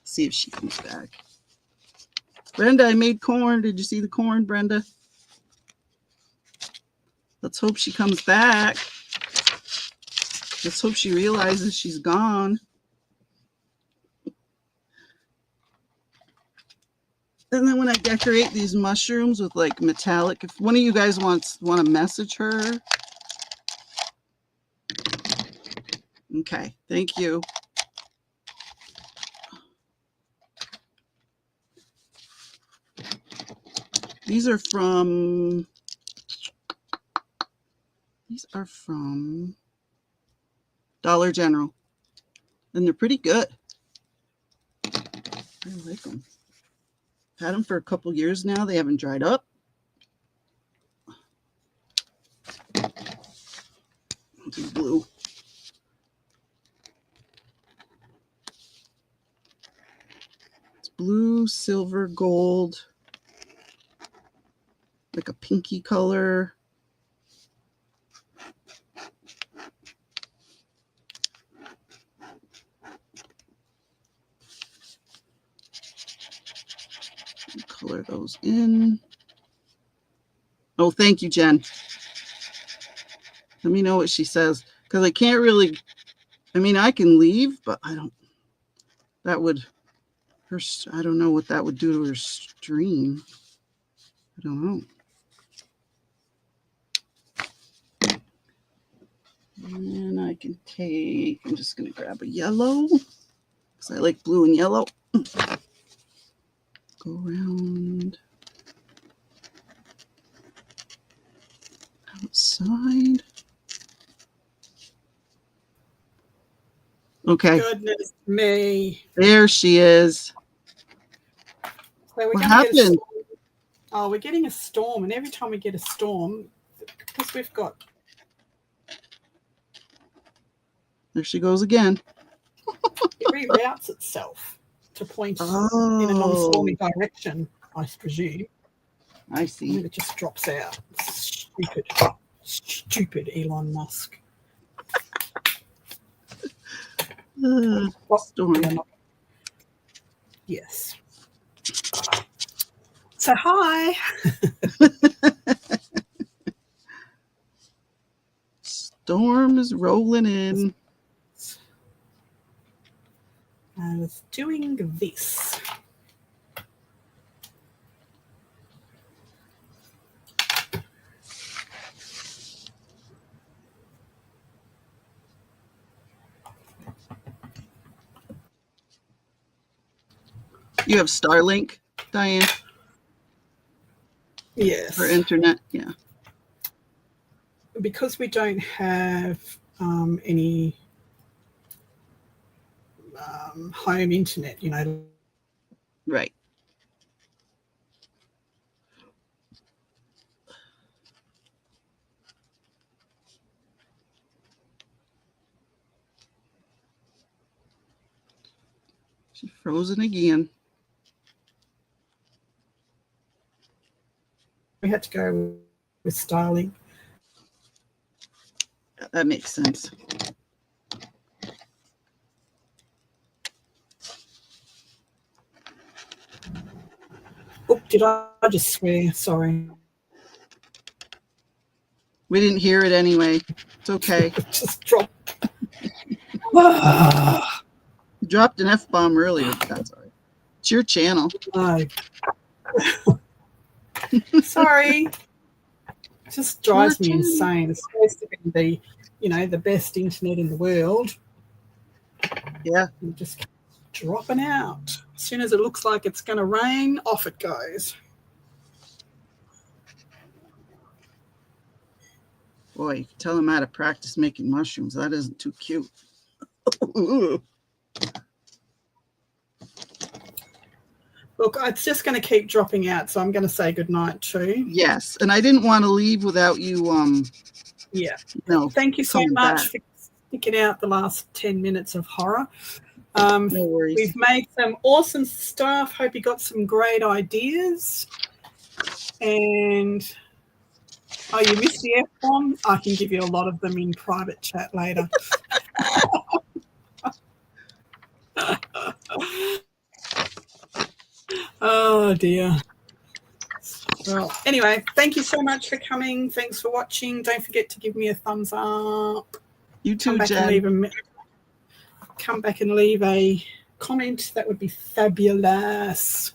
Speaker 2: See if she comes back. Brenda, I made corn. Did you see the corn, Brenda? Let's hope she comes back. Let's hope she realizes she's gone. And then when I decorate these mushrooms with like metallic, if one of you guys want to message her. Okay, thank you. These are from Dollar General, and they're pretty good. I like them. I've had them for a couple years now. They haven't dried up. I'll do blue. It's blue, silver, gold, like a pinky color. Color those in. Oh, thank you, Jen. Let me know what she says, because I can't really, I mean, I can leave, but I don't, that would, I don't know what that would do to her stream. I don't know. And I can take, I'm just going to grab a yellow, because I like blue and yellow. Go around. outside. Okay.
Speaker 1: Goodness me.
Speaker 2: There she is.
Speaker 1: So we're
Speaker 2: What
Speaker 1: going to get a
Speaker 2: happened?
Speaker 1: storm. Oh, we're getting a storm, and every time we get a storm, because we've got...
Speaker 2: There she goes again.
Speaker 1: It reroutes itself to point in a non-stormy direction, I presume.
Speaker 2: I
Speaker 1: And
Speaker 2: see.
Speaker 1: then it just drops out. Stupid Elon Musk.
Speaker 2: Storm.
Speaker 1: Yes. So hi.
Speaker 2: Storm is rolling in.
Speaker 1: I was doing this.
Speaker 2: You have Starlink, Diane?
Speaker 1: Yes.
Speaker 2: For internet? Yeah.
Speaker 1: Because we don't have any home internet, you know.
Speaker 2: Right. She's frozen again.
Speaker 1: We had to go with Starlink.
Speaker 2: That makes sense.
Speaker 1: Oh, did I just swear? Sorry.
Speaker 2: We didn't hear it anyway. It's okay.
Speaker 1: Just dropped.
Speaker 2: You dropped an F-bomb earlier, but that's all right. It's your channel.
Speaker 1: No. Sorry. It just drives me insane. It's supposed to be the best internet in the world.
Speaker 2: Yeah.
Speaker 1: And just keeps dropping out. As soon as it looks like it's going to rain, off it goes.
Speaker 2: Boy, you can tell him how to practice making mushrooms. That isn't too cute.
Speaker 1: Look, it's just going to keep dropping out, so I'm going to say goodnight too.
Speaker 2: Yes, and I didn't want to leave without you.
Speaker 1: Yeah.
Speaker 2: No.
Speaker 1: Thank you so
Speaker 2: coming
Speaker 1: much
Speaker 2: back.
Speaker 1: for sticking out the last 10 minutes of horror.
Speaker 2: No worries.
Speaker 1: We've made some awesome stuff. Hope you got some great ideas. And you missed the F-bomb? I can give you a lot of them in private chat later. Oh dear. Well, anyway, thank you so much for coming. Thanks for watching. Don't forget to give me a thumbs up.
Speaker 2: You too,
Speaker 1: Come back and leave a comment. That would be fabulous.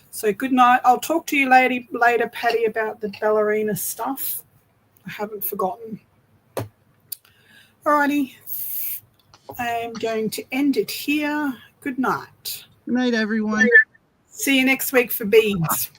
Speaker 1: So good night. I'll talk to you later, Patty, about the ballerina stuff. I haven't forgotten. Alrighty. I am going to end it here. Good night.
Speaker 2: Good night, everyone.
Speaker 1: See you next week for beads.